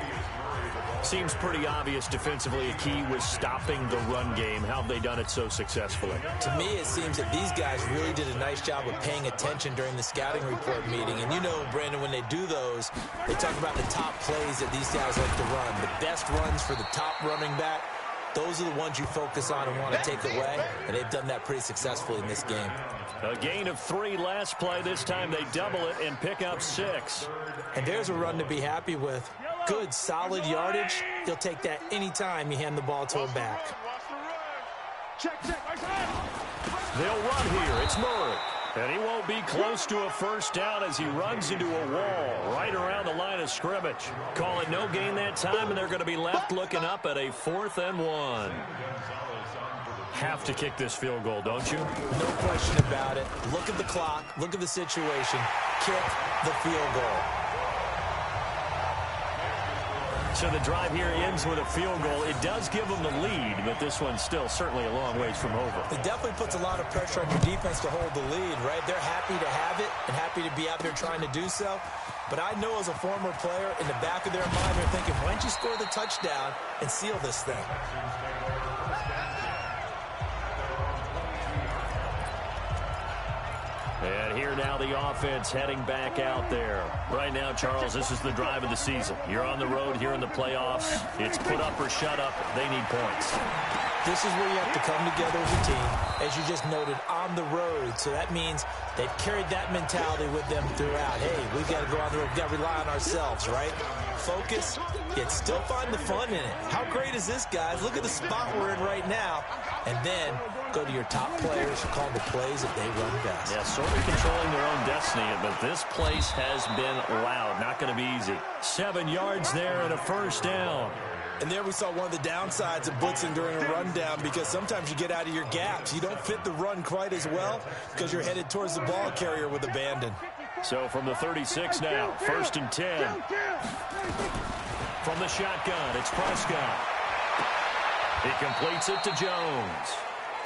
Seems pretty obvious defensively a key was stopping the run game. How have they done it so successfully? To me, it seems that these guys really did a nice job of paying attention during the scouting report meeting. And you know, Brandon, when they do those, they talk about the top plays that these guys like to run. The best runs for the top running back. Those are the ones you focus on and want to take away, and they've done that pretty successfully in this game. A gain of 3 last play. This time they double it and pick up 6. And there's a run to be happy with. Good, solid yardage. He'll take that anytime you hand the ball to him back. They'll run here. It's Murray. And he won't be close to a first down as he runs into a wall right around the line of scrimmage. Call it no gain that time, and they're going to be left looking up at a 4th and 1. Have to kick this field goal, don't you? No question about it. Look at the clock. Look at the situation. Kick the field goal. So the drive here ends with a field goal. It does give them the lead, but this one's still certainly a long ways from over. It definitely puts a lot of pressure on your defense to hold the lead, right? They're happy to have it and happy to be out there trying to do so. But I know as a former player, in the back of their mind, they're thinking, why don't you score the touchdown and seal this thing? And here now the offense heading back out there. Right now, Charles, this is the drive of the season. You're on the road here in the playoffs. It's put up or shut up. They need points. This is where you have to come together as a team, as you just noted, on the road. So that means they've carried that mentality with them throughout. Hey, we've got to go on the road. We've got to rely on ourselves, right? Focus, yet still find the fun in it. How great is this, guys? Look at the spot we're in right now. And then go to your top players who call the plays that they run best. Yeah, sort of controlling their own destiny, but this place has been loud. Not going to be easy. 7 yards there and a first down. And there we saw one of the downsides of blitzing during a rundown, because sometimes you get out of your gaps. You don't fit the run quite as well because you're headed towards the ball carrier with abandon. So from the 36 now, 1st and 10. From the shotgun, it's Prescott. He completes it to Jones.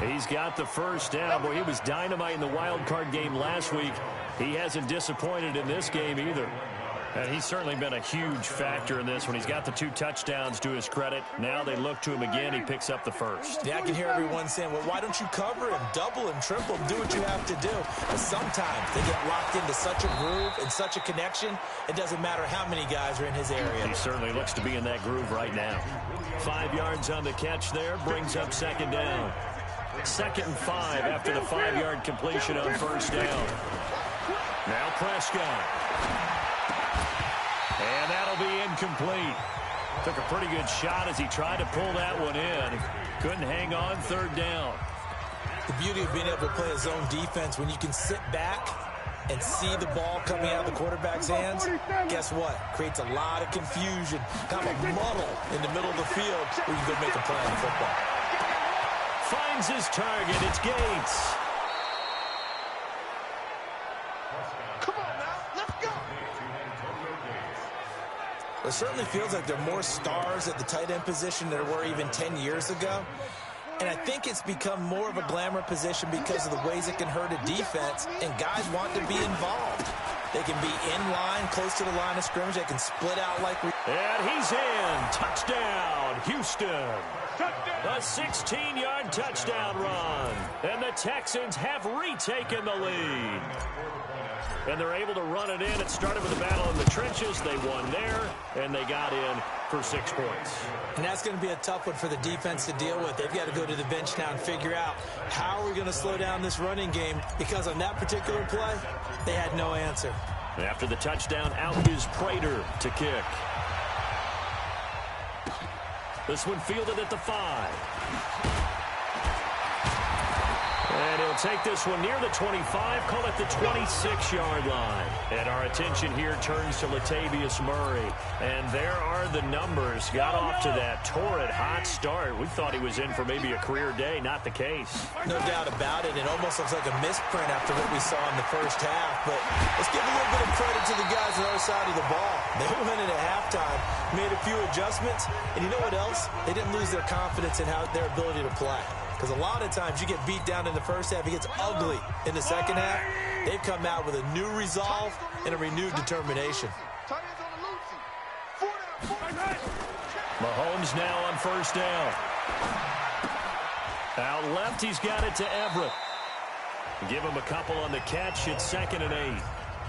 He's got the first down. Boy, he was dynamite in the wild card game last week. He hasn't disappointed in this game either. And he's certainly been a huge factor in this when he's got the 2 touchdowns to his credit. Now they look to him again. He picks up the first. Yeah, I can hear everyone saying, well, why don't you cover him, double him, triple him, do what you have to do. But sometimes they get locked into such a groove and such a connection, it doesn't matter how many guys are in his area. He certainly looks to be in that groove right now. 5 yards on the catch there, brings up 2nd down. 2nd and 5 after the 5-yard completion on first down. Now Prescott. And that'll be incomplete. Took a pretty good shot as he tried to pull that one in. Couldn't hang on 3rd down. The beauty of being able to play a zone defense, when you can sit back and see the ball coming out of the quarterback's hands, guess what? Creates a lot of confusion, kind of a muddle in the middle of the field where you can go make a play on football. Finds his target. It's Gates. It certainly feels like there are more stars at the tight end position than there were even 10 years ago. And I think it's become more of a glamour position because of the ways it can hurt a defense, and guys want to be involved. They can be in line, close to the line of scrimmage. They can split out like... And he's in. Touchdown, Houston. A 16-yard touchdown run. And the Texans have retaken the lead. And they're able to run it in. It started with a battle in the trenches. They won there, and they got in for 6 points. And that's going to be a tough one for the defense to deal with. They've got to go to the bench now and figure out how are we going to slow down this running game, because on that particular play, they had no answer. After the touchdown, out is Prater to kick. This one fielded at the 5. And he'll take this one near the 25, call it the 26-yard line. And our attention here turns to Latavius Murray. And there are the numbers. Got off to that torrid hot start. We thought he was in for maybe a career day. Not the case. No doubt about it. It almost looks like a misprint after what we saw in the first half. But let's give a little bit of credit to the guys on the other side of the ball. They went in at halftime, made a few adjustments. And you know what else? They didn't lose their confidence in their ability to play. Because a lot of times you get beat down in the first half, it gets ugly in the second half. They've come out with a new resolve and a renewed determination. Mahomes now on first down. Out left, he's got it to Everett. Give him a couple on the catch. It's 2nd and 8.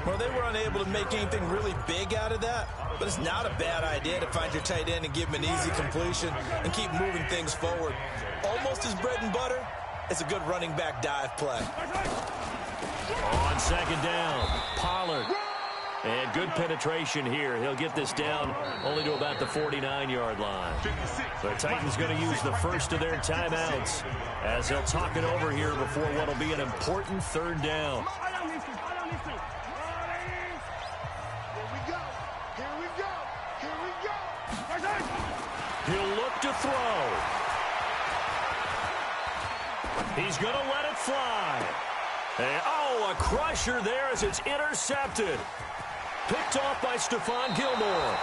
Well, they were unable to make anything really big out of that, but it's not a bad idea to find your tight end and give him an easy completion and keep moving things forward. Almost as bread and butter as a good running back dive play. On 2nd down, Pollard. And good penetration here. He'll get this down only to about the 49-yard line. The Titans going to use the first of their timeouts as they'll talk it over here before what will be an important 3rd down. He'll look to throw. He's going to let it fly. And, a crusher there as it's intercepted. Picked off by Stephon Gilmore.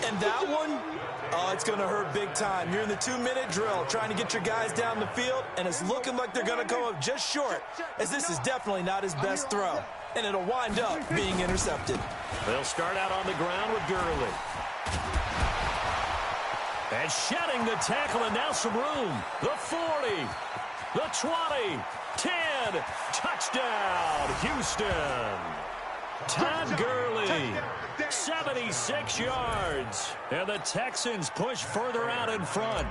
And that one, it's going to hurt big time. You're in the 2-minute drill trying to get your guys down the field, and it's looking like they're going to come up just short, as this is definitely not his best throw. And it'll wind up being intercepted. They'll start out on the ground with Gurley. And shedding the tackle, and now some room. The 40, the 20, 10, touchdown, Houston. Todd Gurley, 76 yards. And the Texans push further out in front.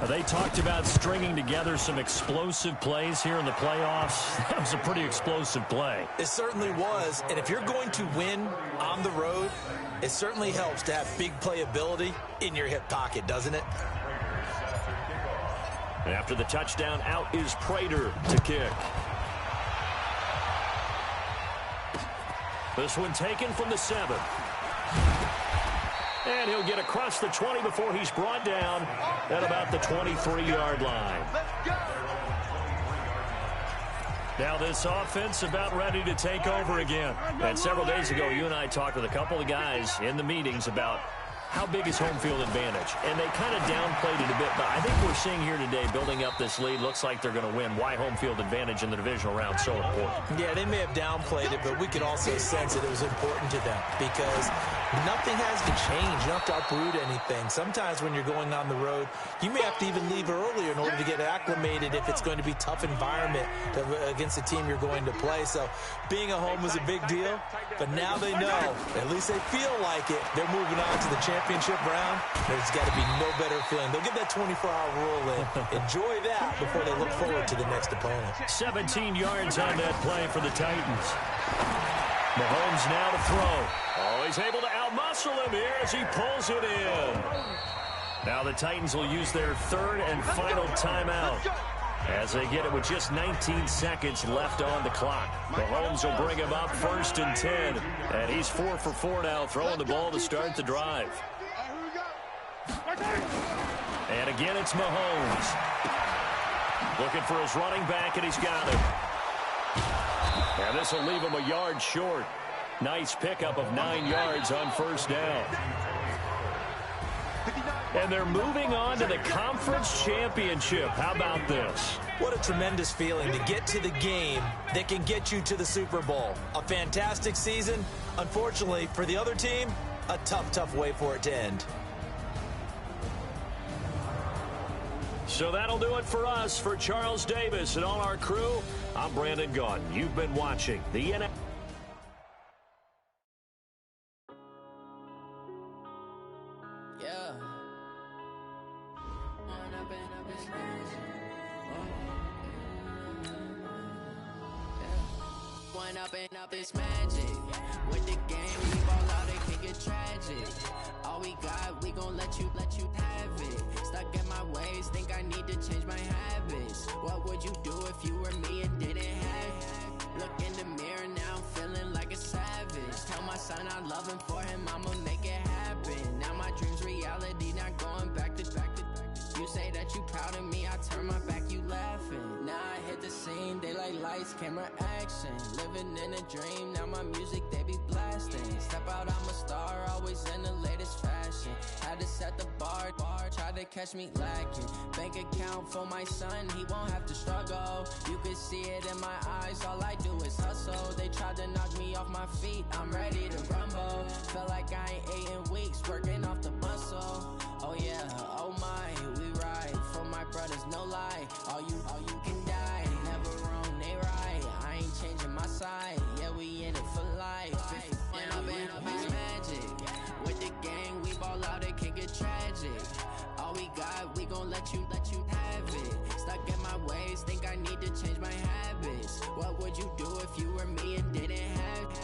They talked about stringing together some explosive plays here in the playoffs. That was a pretty explosive play. It certainly was. And if you're going to win on the road, it certainly helps to have big playability in your hip pocket, doesn't it? After the touchdown, out is Prater to kick. This one taken from the 7. And he'll get across the 20 before he's brought down at about the 23-yard line. Now this offense about ready to take over again. And several days ago, you and I talked with a couple of guys in the meetings about how big is home field advantage. And they kind of downplayed it a bit, but I think we're seeing here today, building up this lead, looks like they're going to win. Why home field advantage in the divisional round so important? Yeah, they may have downplayed it, but we could also sense that it was important to them because nothing has to change. You don't have to uproot anything. Sometimes when you're going on the road, you may have to even leave earlier in order to get acclimated if it's going to be a tough environment against the team you're going to play. So being at home was a big deal, but now they know, at least they feel like it, they're moving on to the championship round. There's got to be no better feeling. They'll get that 24-hour rule in. Enjoy that before they look forward to the next opponent. 17 yards on that play for the Titans. Mahomes now to throw. Oh, he's able to outmuscle him here as he pulls it in. Now the Titans will use their 3rd and final timeout as they get it with just 19 seconds left on the clock. Mahomes will bring him up 1st and 10. And he's 4 for 4 now, throwing the ball to start the drive. And again, it's Mahomes. Looking for his running back, and he's got it. And this will leave him a yard short. Nice pickup of 9 yards on first down. And they're moving on to the conference championship. How about this? What a tremendous feeling to get to the game that can get you to the Super Bowl. A fantastic season. Unfortunately, for the other team, a tough, tough way for it to end. So that'll do it for us. For Charles Davis and all our crew, I'm Brandon Gaudin. You've been watching the NFL. Yeah. One up and up is magic. Yeah. One up and up is magic. With the game, we ball out, it can get tragic. All we got, we gon' let you have it. Stuck in my ways, think I need to change my habits. What would you do if you were me and didn't have it? Look in the mirror now, I'm feeling like a savage. Tell my son I love him, for him I'ma make it happen. Now my dream's reality, not going back to. You say that you proud of me, I turn my back, you laughing. Now I hit the scene, daylight lights, camera action. Living in a dream, now my music they be blasting. Step out, I'm a star, always in the latest fashion. Had to set the bar, try to catch me lacking. Bank account for my son, he won't have to struggle. You can see it in my eyes, all I do is hustle. They tried to knock me off my feet, I'm ready to rumble. Felt like I ain't ate in weeks, working off the muscle. Oh yeah, oh my, we ride for my brothers, no lie. All you can die, never wrong, they right. I ain't changing my side, yeah, we in it for life. When up and up is magic. With the gang, we ball out, it can get tragic. All we got, we gon' let you have it. Stuck in my ways, think I need to change my habits. What would you do if you were me and didn't have it?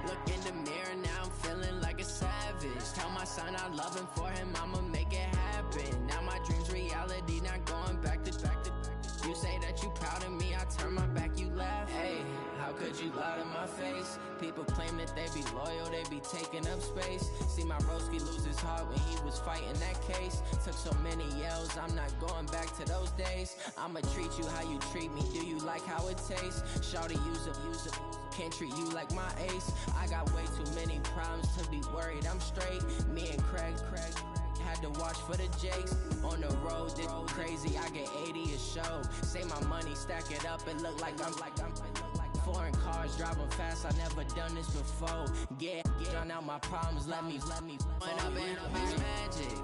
Look in the mirror, now I'm feeling like a savage. Tell my son I love him, for him I'ma make it happen. Now my dream's reality, not going back to. You say that you proud of me, I turn my back, you laugh. Hey, how could you lie to my face? People claim that they be loyal, they be taking up space. See my broski lose his heart when he was fighting that case. Took so many yells, I'm not going back to those days. I'ma treat you how you treat me, do you like how it tastes? Shawty, use up, can't treat you like my ace. I got way too many problems to be worried, I'm straight. Me and Craig had to watch for the Jakes. On the road, this crazy, I get 80 a show. Say my money, stack it up, it look like I'm foreign cars, driving fast, I never done this before. Yeah, drown out my problems, let me When up and up is magic.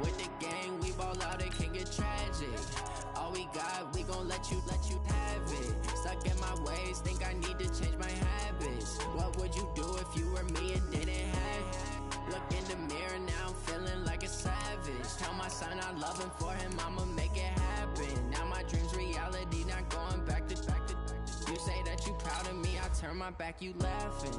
With the gang, we ball out, it can get tragic. All we got, we gon' let you have it. Stuck in my ways, think I need to change my habits. What would you do if you were me and didn't have it? Look in the mirror, now I'm feeling like a savage. Tell my son I love him, for him I'ma make it happen. Now my dream's reality, not going back to. You say that you proud of me, I turn my back, you laughing.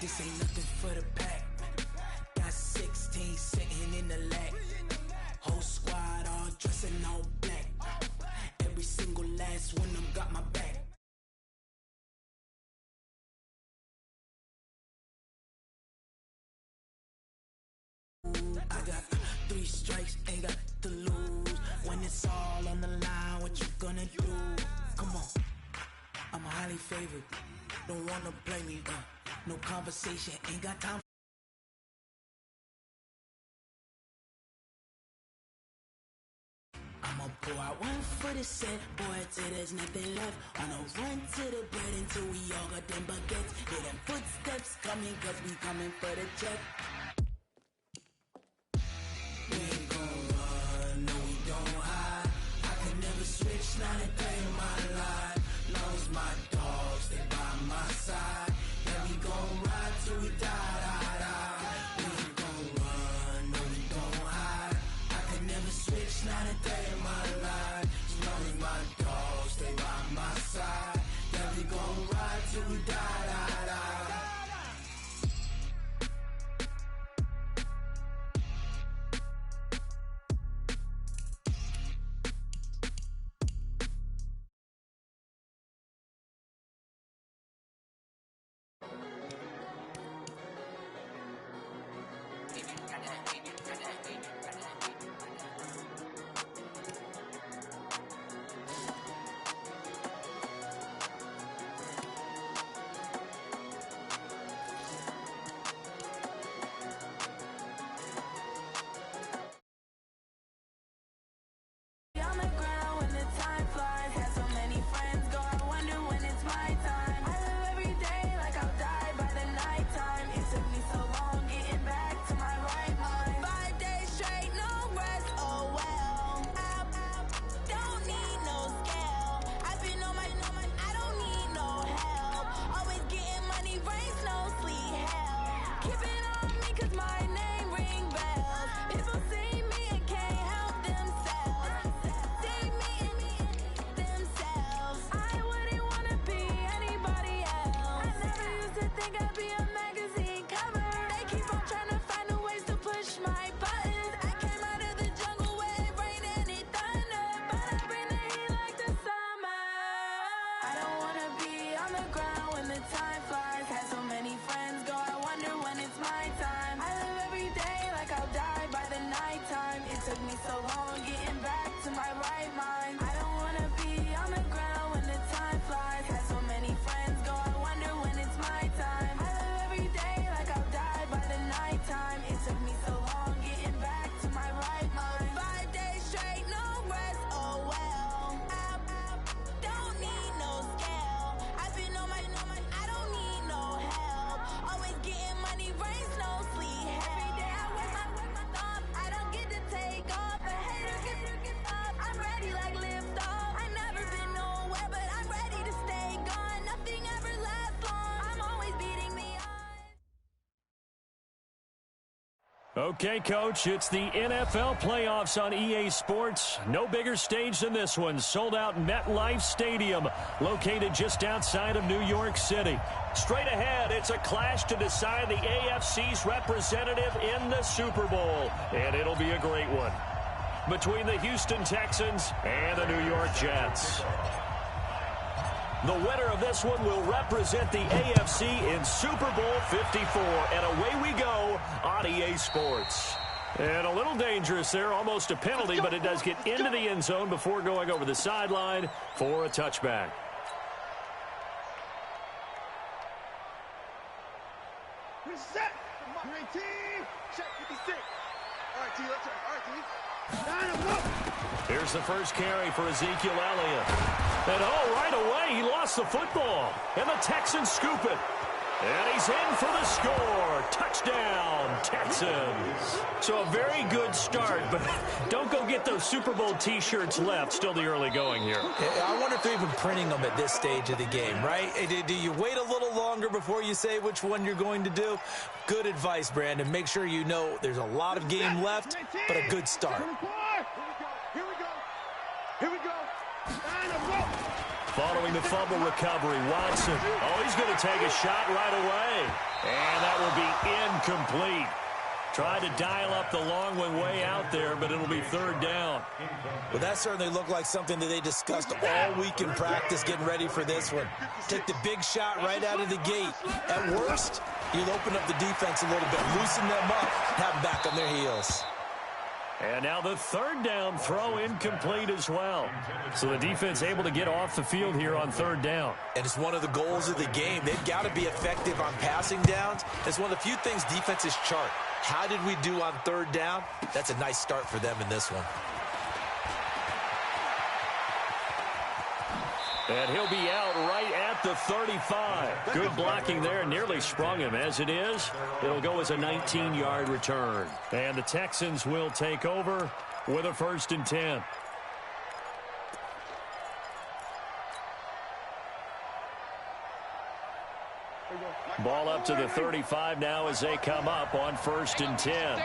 This ain't nothing for the pack. Got 16 sitting in the lag. Whole squad all dressing all black. Every single last one of them got my back. I got 3 strikes, ain't got to lose. When it's all on the line, what you gonna do? Come on, I'm highly favored. Don't wanna blame me, no conversation, ain't got time. I'ma pour out one for the set, boy, till there's nothing left. On a run to the bread until we all got them baguettes. Hear them footsteps coming, cause we coming for the check. We ain't gon' run, no we don't hide. I can never switch, not a day in my life. Long as my dogs, they by my side. Yeah, we gon' ride till we die. We ain't gon' run, no we don't hide. I can never switch, not a day in my life. As long as my dogs, they by my side. Yeah, we gon' ride till we die. Okay, Coach, it's the NFL playoffs on EA Sports. No bigger stage than this one. Sold out MetLife Stadium, located just outside of New York City. Straight ahead, it's a clash to decide the AFC's representative in the Super Bowl. And it'll be a great one between the Houston Texans and the New York Jets. The winner of this one will represent the AFC in Super Bowl 54. And away we go on EA Sports. And a little dangerous there, almost a penalty, but it does get into the end zone before going over the sideline for a touchback. Reset. UAT. Check 56. All right, T. Let's try. All right, T. Here's the first carry for Ezekiel Elliott. And right away, he lost the football. And the Texans scoop it. And he's in for the score. Touchdown, Texans. So a very good start, but don't go get those Super Bowl T-shirts left. Still the early going here. I wonder if they're even printing them at this stage of the game, right? Do you wait a little longer before you say which one you're going to do? Good advice, Brandon. Make sure you know there's a lot of game left, but a good start. Here we go. Here we go. Following the fumble recovery, Watson. Oh, he's going to take a shot right away. And that will be incomplete. Tried to dial up the long one way out there, but it'll be third down. Well, that certainly looked like something that they discussed all week in practice getting ready for this one. Take the big shot right out of the gate. At worst, you'll open up the defense a little bit, loosen them up, have them back on their heels. And now the third down throw incomplete as well. So the defense able to get off the field here on third down. And it's one of the goals of the game. They've got to be effective on passing downs. It's one of the few things defenses chart. How did we do on third down? That's a nice start for them in this one. And he'll be out right at the 35. Good blocking there. Nearly sprung him. As it is, it'll go as a 19-yard return. And the Texans will take over with a 1st and 10. Ball up to the 35 now as they come up on 1st and 10.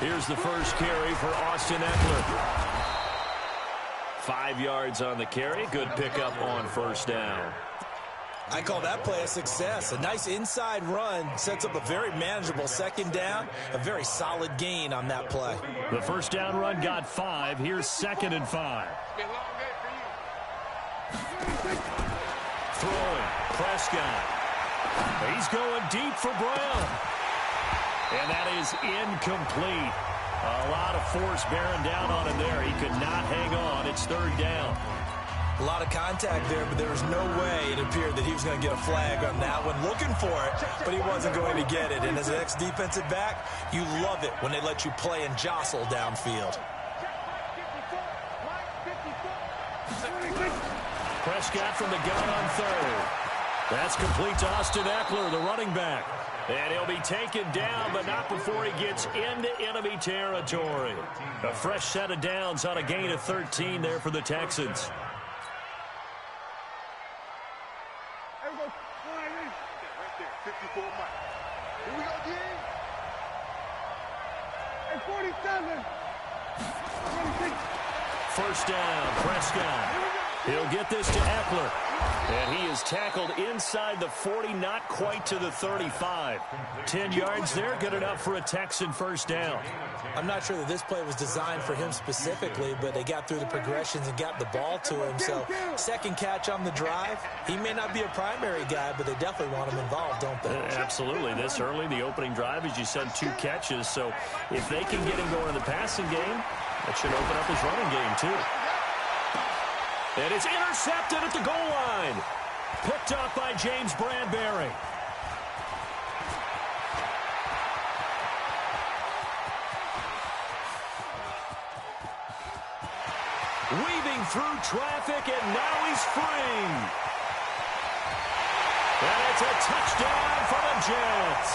Here's the first carry for Austin Eckler. 5 yards on the carry. Good pickup on 1st down. I call that play a success. A nice inside run sets up a very manageable 2nd down. A very solid gain on that play. The 1st down run got 5. Here's 2nd and 5. Throwing. Prescott. He's going deep for Brown. And that is incomplete. A lot of force bearing down on him there. He could not hang on. It's 3rd down. A lot of contact there, but there was no way it appeared that he was going to get a flag on that one. Looking for it, but he wasn't going to get it. And as an ex-defensive back, you love it when they let you play and jostle downfield. Prescott from the gun on 3rd. That's complete to Austin Eckler, the running back. And he'll be taken down, but not before he gets into enemy territory. A fresh set of downs on a gain of 13 there for the Texans. There we go. Right there. 54 Mike. Here we go, G. And 47. 26. 1st down, Prescott. He'll get this to Eckler. And he is tackled inside the 40, not quite to the 35. 10 yards there, good enough for a Texan 1st down. I'm not sure that this play was designed for him specifically, but they got through the progressions and got the ball to him. So, 2nd catch on the drive. He may not be a primary guy, but they definitely want him involved, don't they? Absolutely. This early, the opening drive, as you said, 2 catches. So, if they can get him going in the passing game, that should open up his running game, too. And it's intercepted at the goal line. Picked up by James Bradbury. Weaving through traffic, and now he's free. And it's a touchdown for the Jets.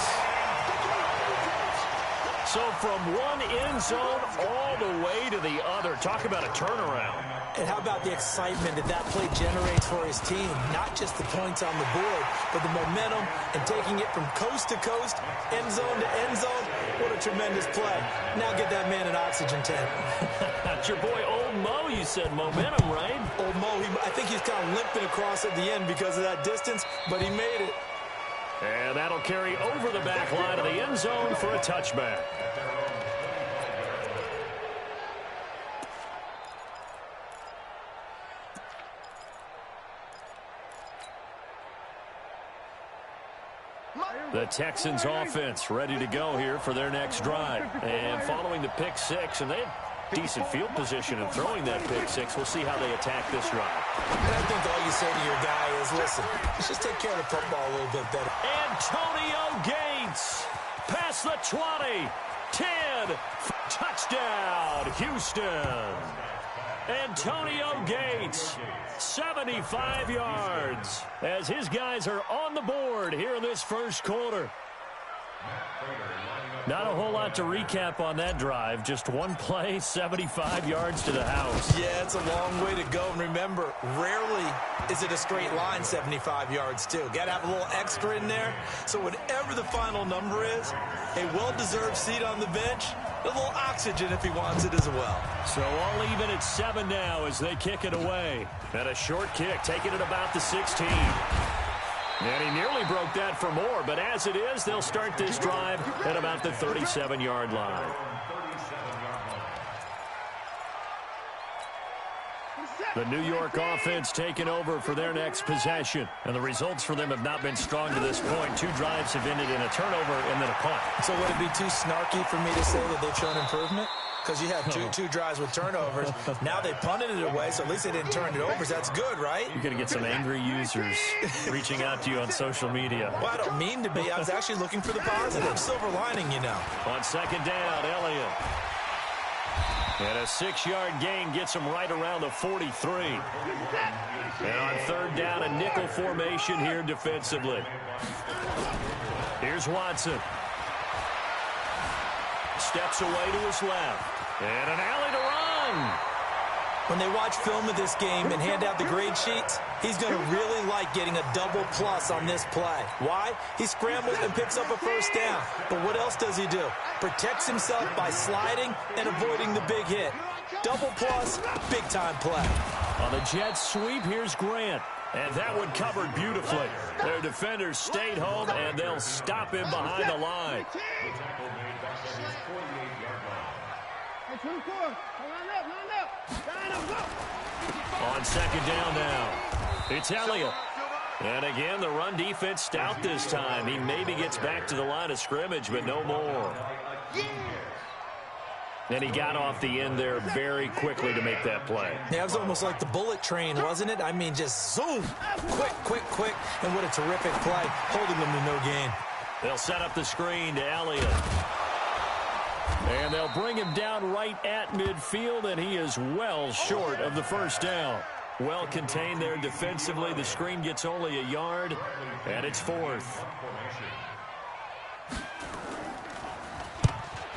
So from one end zone all the way to the other. Talk about a turnaround. And how about the excitement that play generates for his team? Not just the points on the board, but the momentum and taking it from coast to coast, end zone to end zone. What a tremendous play. Now get that man an oxygen tank. That's your boy Old Mo, you said. Momentum, right? Old Mo, I think he's kind of limping across at the end because of that distance, but he made it. And that'll carry over the back line of the end zone for a touchback. The Texans offense ready to go here for their next drive. And following the pick six, and they had decent field position in throwing that pick six. We'll see how they attack this drive. And I think all you say to your guy is, listen, let's just take care of the football a little bit better. Antonio Gates past the 20, 10, touchdown, Houston. Antonio Gates, 75 yards, as his guys are on the board here in this first quarter. Not a whole lot to recap on that drive. Just one play, 75 yards to the house. Yeah, it's a long way to go. And remember, rarely is it a straight line 75 yards, too. Got to have a little extra in there. So whatever the final number is, a well-deserved seat on the bench, a little oxygen if he wants it as well. So all even at 7 now as they kick it away. And a short kick, taking it about the 16. And he nearly broke that for more, but as it is, they'll start this drive at about the 37-yard line. The New York offense taking over for their next possession. And the results for them have not been strong to this point. 2 drives have ended in a turnover and then a punt. So would it be too snarky for me to say that they've shown improvement? Because you had two drives with turnovers. Now they punted it away, so at least they didn't turn it over. So that's good, right? You're going to get some angry users reaching out to you on social media. Well, I don't mean to be. I was actually looking for the positive. Silver lining, you know. On second down, Elliott. And a 6-yard gain gets him right around the 43. And on third down, a nickel formation here defensively. Here's Watson. Steps away to his left. And an alley to run. When they watch film of this game and hand out the grade sheets, he's going to really like getting a double plus on this play. Why? He scrambles and picks up a first down. But what else does he do? Protects himself by sliding and avoiding the big hit. Double plus, big-time play. On the jet sweep, here's Grant. And that one covered beautifully. Their defenders stayed home, and they'll stop him behind the line. On second down now, it's Elliott. And again, the run defense stout this time. He maybe gets back to the line of scrimmage, but no more. And he got off the end there very quickly to make that play. Yeah, it was almost like the bullet train, wasn't it? I mean, just zoom, quick, and what a terrific play, holding them to no gain. They'll set up the screen to Elliott. And they'll bring him down right at midfield, and he is well short of the first down. Well contained there defensively. The screen gets only a yard, and it's 4th.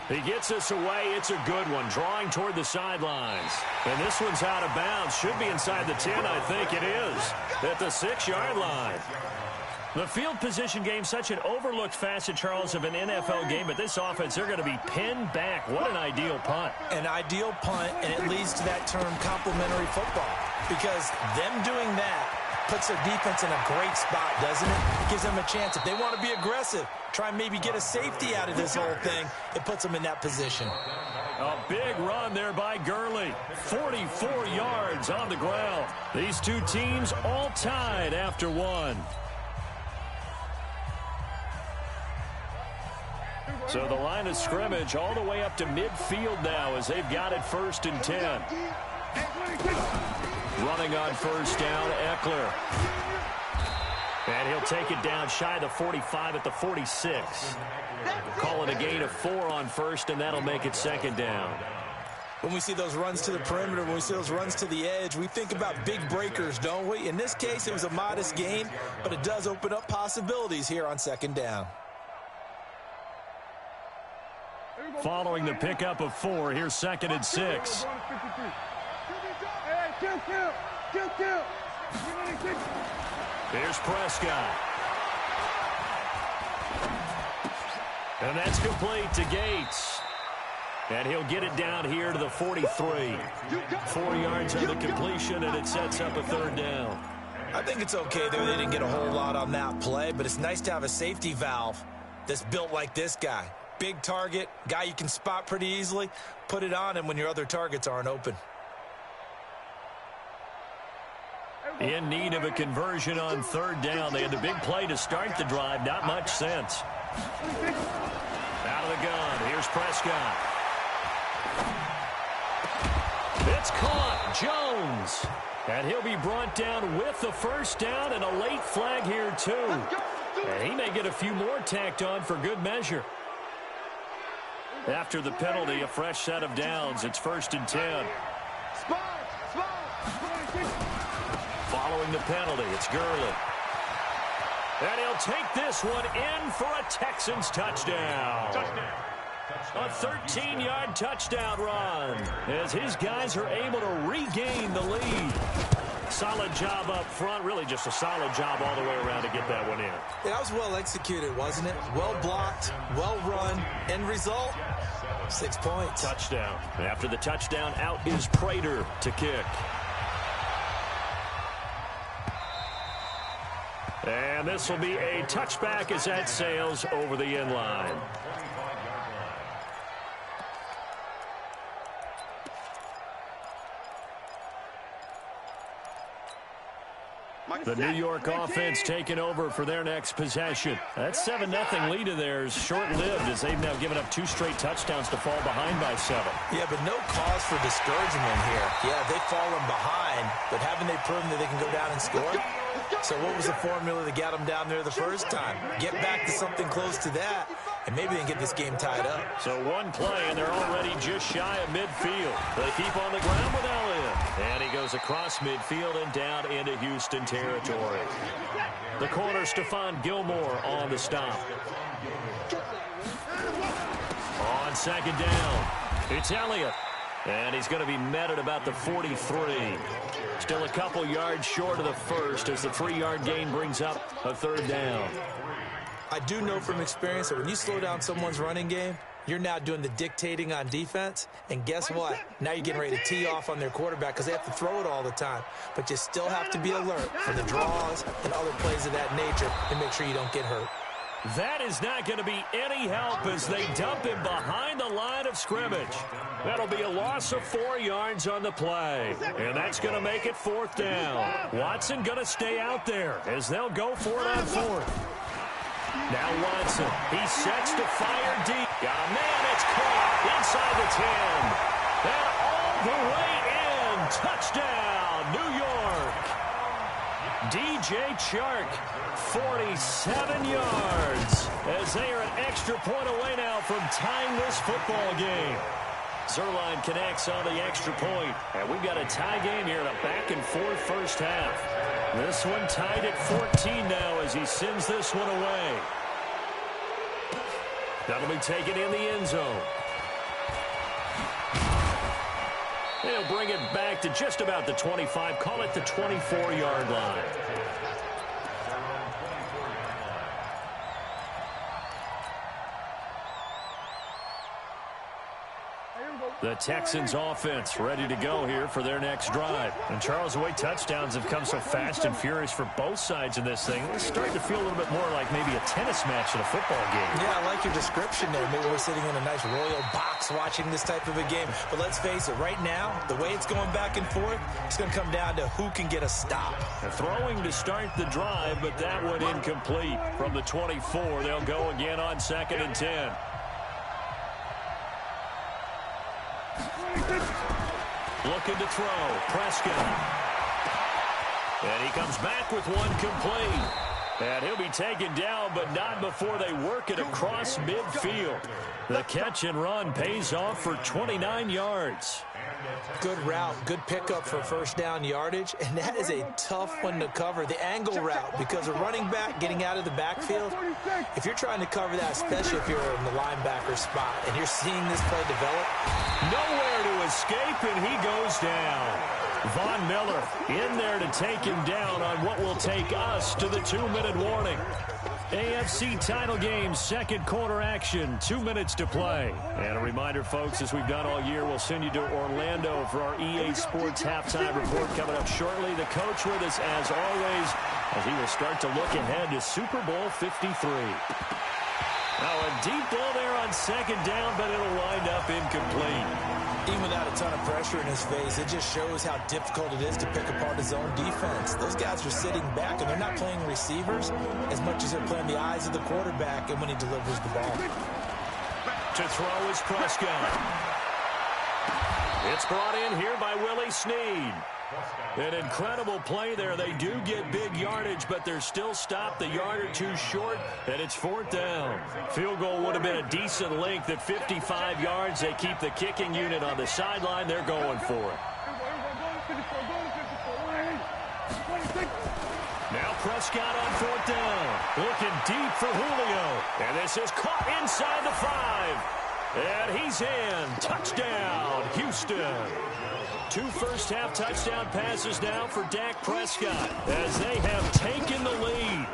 He gets us away. It's a good one, drawing toward the sidelines. And this one's out of bounds. Should be inside the 10, I think it is, at the 6-yard line. The field position game, such an overlooked facet, Charles, of an NFL game, but this offense, they're going to be pinned back. What an ideal punt. An ideal punt, and it leads to that term complementary football, because them doing that puts their defense in a great spot, doesn't it? Gives them a chance. If they want to be aggressive, try and maybe get a safety out of this whole thing, it puts them in that position. A big run there by Gurley. 44 yards on the ground. These two teams all tied after one. So the line of scrimmage all the way up to midfield now as they've got it 1st and 10. Running on first down, Eckler. And he'll take it down shy of the 45 at the 46. Call it a gain of 4 on first, and that'll make it 2nd down. When we see those runs to the perimeter, when we see those runs to the edge, we think about big breakers, don't we? In this case, it was a modest gain, but it does open up possibilities here on 2nd down. Following the pickup of 4, here's 2nd and 6. Kill. Here's Prescott. And that's complete to Gates. And he'll get it down here to the 43. 4 yards on the completion, and it sets up a third down. I think it's okay there. They didn't get a whole lot on that play, but it's nice to have a safety valve that's built like this guy. Big target, guy you can spot pretty easily. Put it on him when your other targets aren't open. In need of a conversion on third down. They had the big play to start the drive. Not much sense. Out of the gun. Here's Prescott. It's caught. Jones. And he'll be brought down with the first down and a late flag here, too. And he may get a few more tacked on for good measure. After the penalty, a fresh set of downs. It's 1st and 10. Following the penalty, it's Gurley. And he'll take this one in for a Texans touchdown. A 13-yard touchdown run as his guys are able to regain the lead. Solid job up front, really just a solid job all the way around to get that one in. Yeah, that was well executed, wasn't it? Well blocked, well run. End result, 6 points. Touchdown. After the touchdown, out is Prater to kick. And this will be a touchback as that sails over the end line. The New York offense taking over for their next possession. That 7-0 lead of theirs short-lived as they've now given up 2 straight touchdowns to fall behind by 7. Yeah, but no cause for discouragement here. Yeah, they've fallen behind, but haven't they proven that they can go down and score? So what was the formula that got them down there the first time? Get back to something close to that, and maybe they can get this game tied up. So one play, and they're already just shy of midfield. They keep on the ground with Elliott. And he goes across midfield and down into Houston territory. The corner, Stephon Gilmore on the stop. On second down, it's Elliott. And he's going to be met at about the 43. Still a couple yards short of the first as the 3-yard gain brings up a third down. I do know from experience that when you slow down someone's running game, you're now doing the dictating on defense. And guess what? Now you're getting ready to tee off on their quarterback because they have to throw it all the time. But you still have to be alert for the draws and other plays of that nature and make sure you don't get hurt. That is not going to be any help as they dump him behind the line of scrimmage. That'll be a loss of 4 yards on the play. And that's going to make it 4th down. Watson going to stay out there as they'll go for it on 4th. Now Watson, he sets to fire deep. Got a man, it's caught inside the 10. And all the way in. Touchdown, New York. DJ Chark, 47 yards as they are an extra point away now from tying this football game. Zerline connects on the extra point, and we've got a tie game here in a back-and-forth first half. This one tied at 14 now as he sends this one away. That'll be taken in the end zone. He'll bring it back to just about the 25, call it the 24-yard line. The Texans offense ready to go here for their next drive. And Charles, the way touchdowns have come so fast and furious for both sides in this thing, it's starting to feel a little bit more like maybe a tennis match at a football game. Yeah, I like your description there. Maybe we're sitting in a nice royal box watching this type of a game. But let's face it, right now, the way it's going back and forth, it's going to come down to who can get a stop. They're throwing to start the drive, but that one incomplete. From the 24, they'll go again on 2nd and 10. Looking to throw, Prescott. And he comes back with one complete. And he'll be taken down, but not before they work it across midfield. The catch and run pays off for 29 yards. Good route, good pickup for first down yardage, and that is a tough one to cover, the angle route, because a running back getting out of the backfield, if you're trying to cover that, especially if you're in the linebacker spot, and you're seeing this play develop. Nowhere to escape, and he goes down. Von Miller in there to take him down on what will take us to the 2-minute warning. AFC title game, second quarter action, 2 minutes to play. And a reminder, folks, as we've done all year, we'll send you to Orlando for our EA Sports halftime report coming up shortly. The coach with us, as always, as he will start to look ahead to Super Bowl 53. Now a deep ball there on second down, but it'll wind up incomplete. Even without a ton of pressure in his face, it just shows how difficult it is to pick apart his own defense. Those guys are sitting back, and they're not playing receivers as much as they're playing the eyes of the quarterback and when he delivers the ball. To throw is Prescott. It's brought in here by Willie Snead. An incredible play there. They do get big yardage, but they're still stopped a yard or two short, and it's fourth down. Field goal would have been a decent length at 55 yards. They keep the kicking unit on the sideline. They're going for it. Now Prescott on fourth down. Looking deep for Julio. And this is caught inside the 5. And he's in. Touchdown, Houston. 2 first-half touchdown passes now for Dak Prescott as they have taken the lead.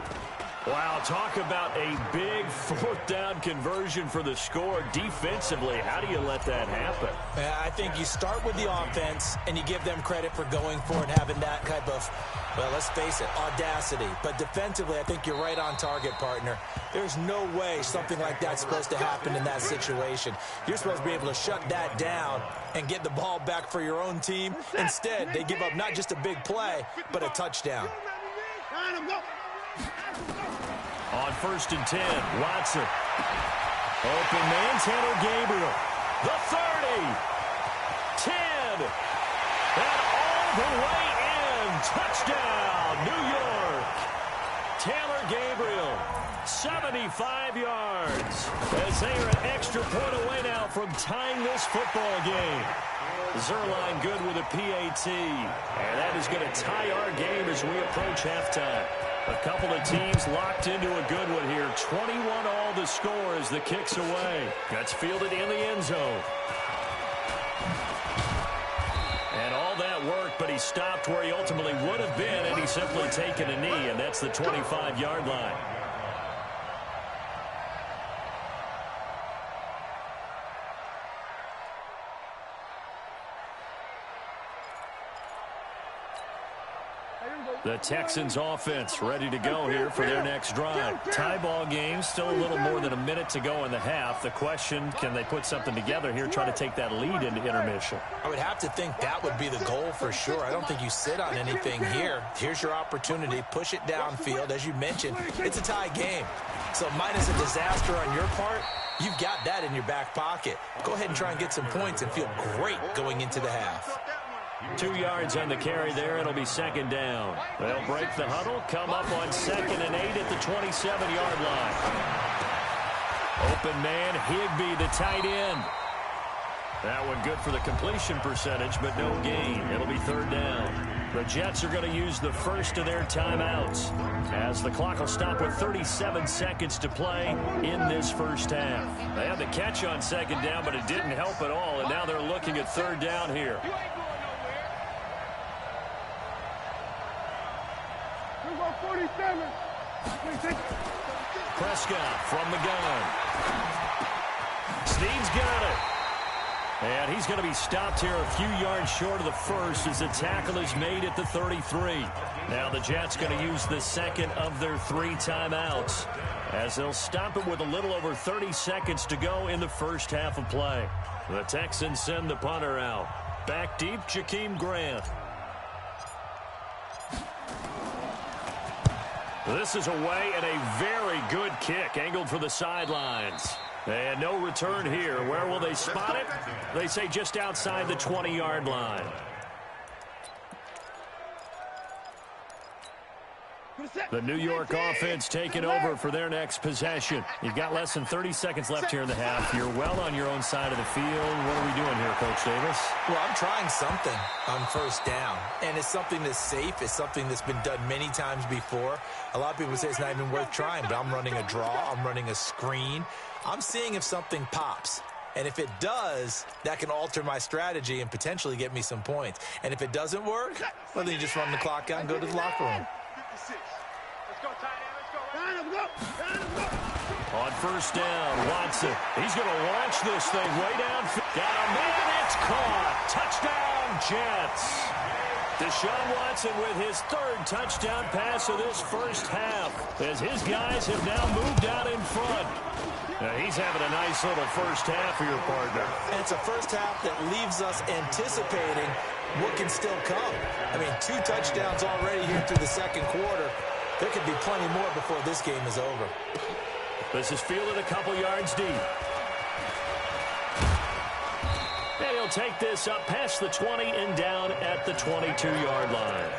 Wow, talk about a big fourth-down conversion for the score. Defensively, how do you let that happen? I think you start with the offense, and you give them credit for going for it and having that type of, well, let's face it, audacity. But defensively, I think you're right on target, partner. There's no way something like that's supposed to happen in that situation. You're supposed to be able to shut that down and get the ball back for your own team. Instead, they give up not just a big play, but a touchdown. On 1st and 10, Watson. Open man, Taylor Gabriel. The 30. 10. And all the way in. Touchdown, New York. Taylor Gabriel, 75 yards. As they are an extra point away now from tying this football game. Zerline good with a PAT. And that is going to tie our game as we approach halftime. A couple of teams locked into a good one here. 21 all the score as the kick's away. That's fielded in the end zone. And all that work, but he stopped where he ultimately would have been, and he's simply taken a knee, and that's the 25-yard line. The Texans offense ready to go here for their next drive. Tie ball game, still a little more than a minute to go in the half. The question, can they put something together here, try to take that lead into intermission? I would have to think that would be the goal for sure. I don't think you sit on anything here. Here's your opportunity. Push it downfield. As you mentioned, it's a tie game. So minus a disaster on your part, you've got that in your back pocket. Go ahead and try and get some points and feel great going into the half. 2 yards on the carry there. It'll be second down. They'll break the huddle, come up on 2nd and 8 at the 27-yard line. Open man, Higbee, the tight end. That one good for the completion percentage, but no gain. It'll be third down. The Jets are going to use the first of their timeouts as the clock will stop with 37 seconds to play in this first half. They had the catch on second down, but it didn't help at all, and now they're looking at third down here. Prescott from the gun. Snead's got it. And he's going to be stopped here a few yards short of the first as the tackle is made at the 33. Now the Jets going to use the second of their 3 timeouts as they'll stop it with a little over 30 seconds to go in the first half of play. The Texans send the punter out. Back deep, Jakeem Grant. This is away and a very good kick angled for the sidelines. And no return here. Where will they spot it? They say just outside the 20-yard line. The New York offense taking over for their next possession. You've got less than 30 seconds left here in the half. You're well on your own side of the field. What are we doing here, Coach Davis? Well, I'm trying something on first down, and it's something that's safe. It's something that's been done many times before. A lot of people say it's not even worth trying, but I'm running a draw. I'm running a screen. I'm seeing if something pops. And if it does, that can alter my strategy and potentially get me some points. And if it doesn't work, well, then you just run the clock out and go to the locker room. 56. Let's go, tight end. Let's go. Ryan, let's go. On first down, Watson. He's going to launch this thing way down. Got a man. It's caught. Touchdown, Jets. Deshaun Watson with his third touchdown pass of this first half as his guys have now moved out in front. He's having a nice little first half for your partner. And it's a first half that leaves us anticipating what can still come. I mean, 2 touchdowns already here through the second quarter. There could be plenty more before this game is over. This is fielded a couple yards deep. And he'll take this up past the 20 and down at the 22-yard line.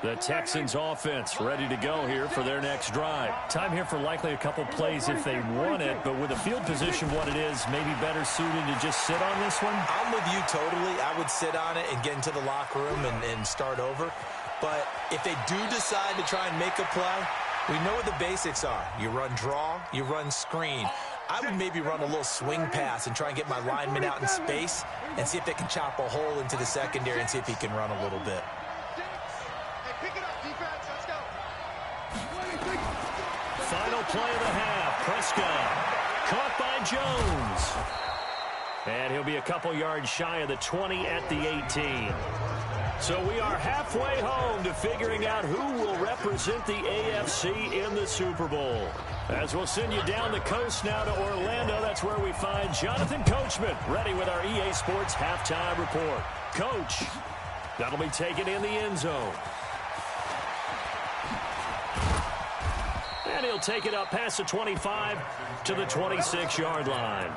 The Texans offense ready to go here for their next drive. Time here for likely a couple plays if they want it, but with the field position what it is, maybe better suited to just sit on this one? I'm with you totally. I would sit on it and get into the locker room and start over. But if they do decide to try and make a play, we know what the basics are. You run draw, you run screen. I would maybe run a little swing pass and try and get my lineman out in space and see if they can chop a hole into the secondary and see if he can run a little bit. Final play of the half. Prescott caught by Jones. And he'll be a couple yards shy of the 20 at the 18. So we are halfway home to figuring out who will represent the AFC in the Super Bowl. As we'll send you down the coast now to Orlando, that's where we find Jonathan Coachman ready with our EA Sports Halftime Report. Coach, that'll be taken in the end zone. And he'll take it up past the 25 to the 26-yard line.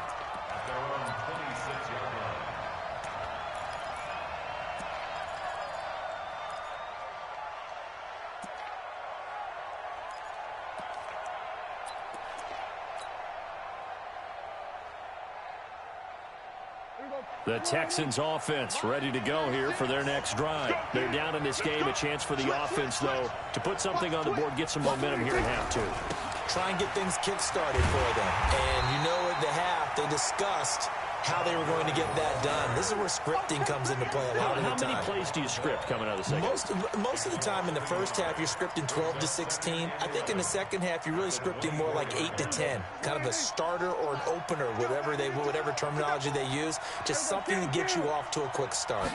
The Texans offense ready to go here for their next drive. They're down in this game. A chance for the offense, though, to put something on the board, get some momentum here in half two. Try and get things kick-started for them. And you know at the half, they discussed how they were going to get that done. This is where scripting comes into play a lot of the time. How many plays do you script coming out of the second? Most of the time in the first half, you're scripting 12 to 16. I think in the second half, you're really scripting more like 8 to 10. Kind of a starter or an opener, whatever terminology they use. Just something to get you off to a quick start.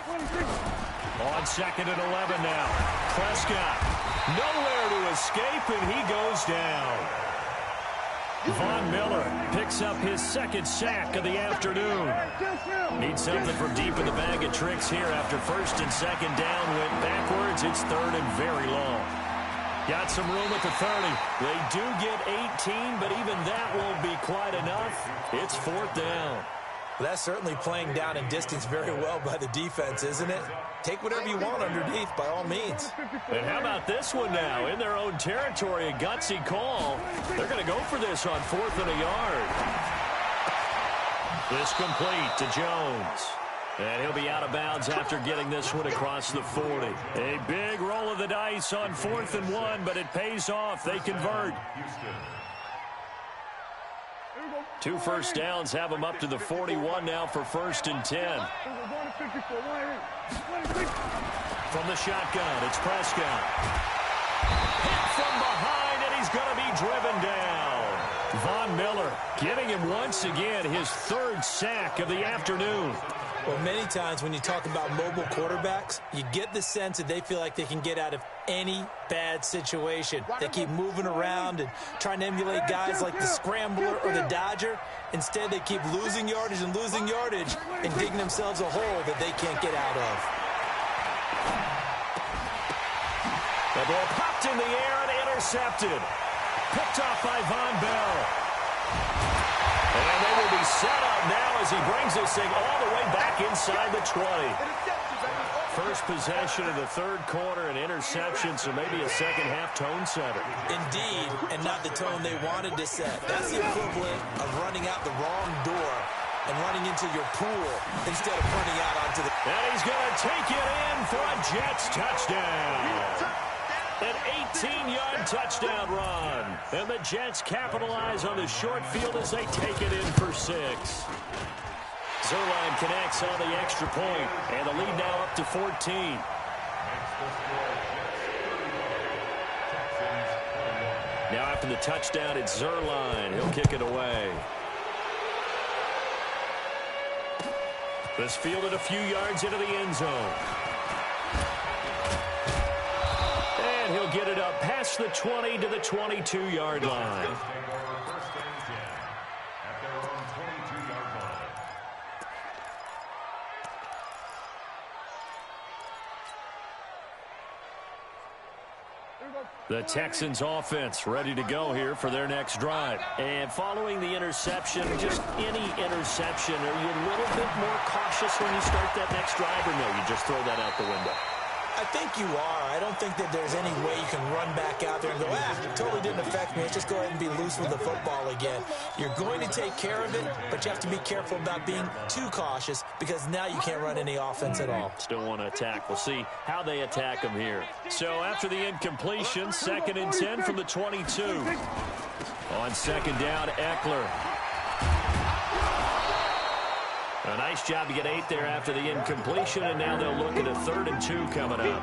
On second and 11 now. Prescott nowhere to escape, and he goes down. Von Miller picks up his second sack of the afternoon. Needs something from deep in the bag of tricks here after first and second down went backwards. It's third and very long. Got some room at the 30. They do get 18, but even that won't be quite enough. It's fourth down. Well, that's certainly playing down in distance very well by the defense, isn't it? Take whatever you want underneath, by all means. And how about this one now? In their own territory, a gutsy call. They're going to go for this on fourth and a yard. This complete to Jones. And he'll be out of bounds after getting this one across the 40. A big roll of the dice on fourth and 1, but it pays off. They convert. 2 first downs have them up to the 41 now for first and 10. From the shotgun, it's Prescott. Hit from behind, and he's going to be driven down. Von Miller giving him once again his third sack of the afternoon. Well, many times when you talk about mobile quarterbacks, you get the sense that they feel like they can get out of any bad situation. They keep moving around and trying to emulate guys like the Scrambler or the Dodger. Instead, they keep losing yardage and digging themselves a hole that they can't get out of. The ball popped in the air and intercepted. Picked off by Von Bell. And they will be set up now as he brings this thing all the way back inside the 20. First possession of the third quarter, an interception, so maybe a second-half tone setter. Indeed, and not the tone they wanted to set. That's the equivalent of running out the wrong door and running into your pool instead of running out onto the... And he's going to take it in for a Jets touchdown. An 18-yard touchdown run. And the Jets capitalize on the short field as they take it in for 6. Zerline connects on the extra point, and the lead now up to 14. Now after the touchdown, it's Zerline. He'll kick it away. This fielded a few yards into the end zone. And he'll get it up past the 20 to the 22-yard line. The Texans offense ready to go here for their next drive. And following the interception, just any interception, are you a little bit more cautious when you start that next drive, or no, you just throw that out the window? I think you are. I don't think that there's any way you can run back out there and go, it totally didn't affect me. Let's just go ahead and be loose with the football again. You're going to take care of it, but you have to be careful about being too cautious because now you can't run any offense at all. Still want to attack. We'll see how they attack them here. So after the incompletion, 2nd and 10 from the 22. On second down, Eckler. A nice job to get 8 there after the incompletion, and now they'll look at a 3rd and 2 coming up.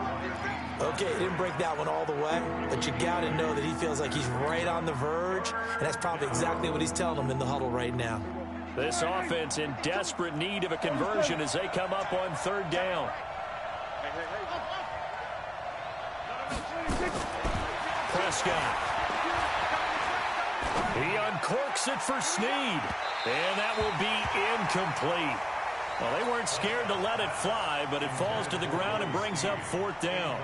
Okay, didn't break that one all the way, but you got to know that he feels like he's right on the verge, and that's probably exactly what he's telling them in the huddle right now. This offense in desperate need of a conversion as they come up on 3rd down. Prescott. He uncorks it for Snead. And that will be incomplete. Well, they weren't scared to let it fly, but it falls to the ground and brings up 4th down.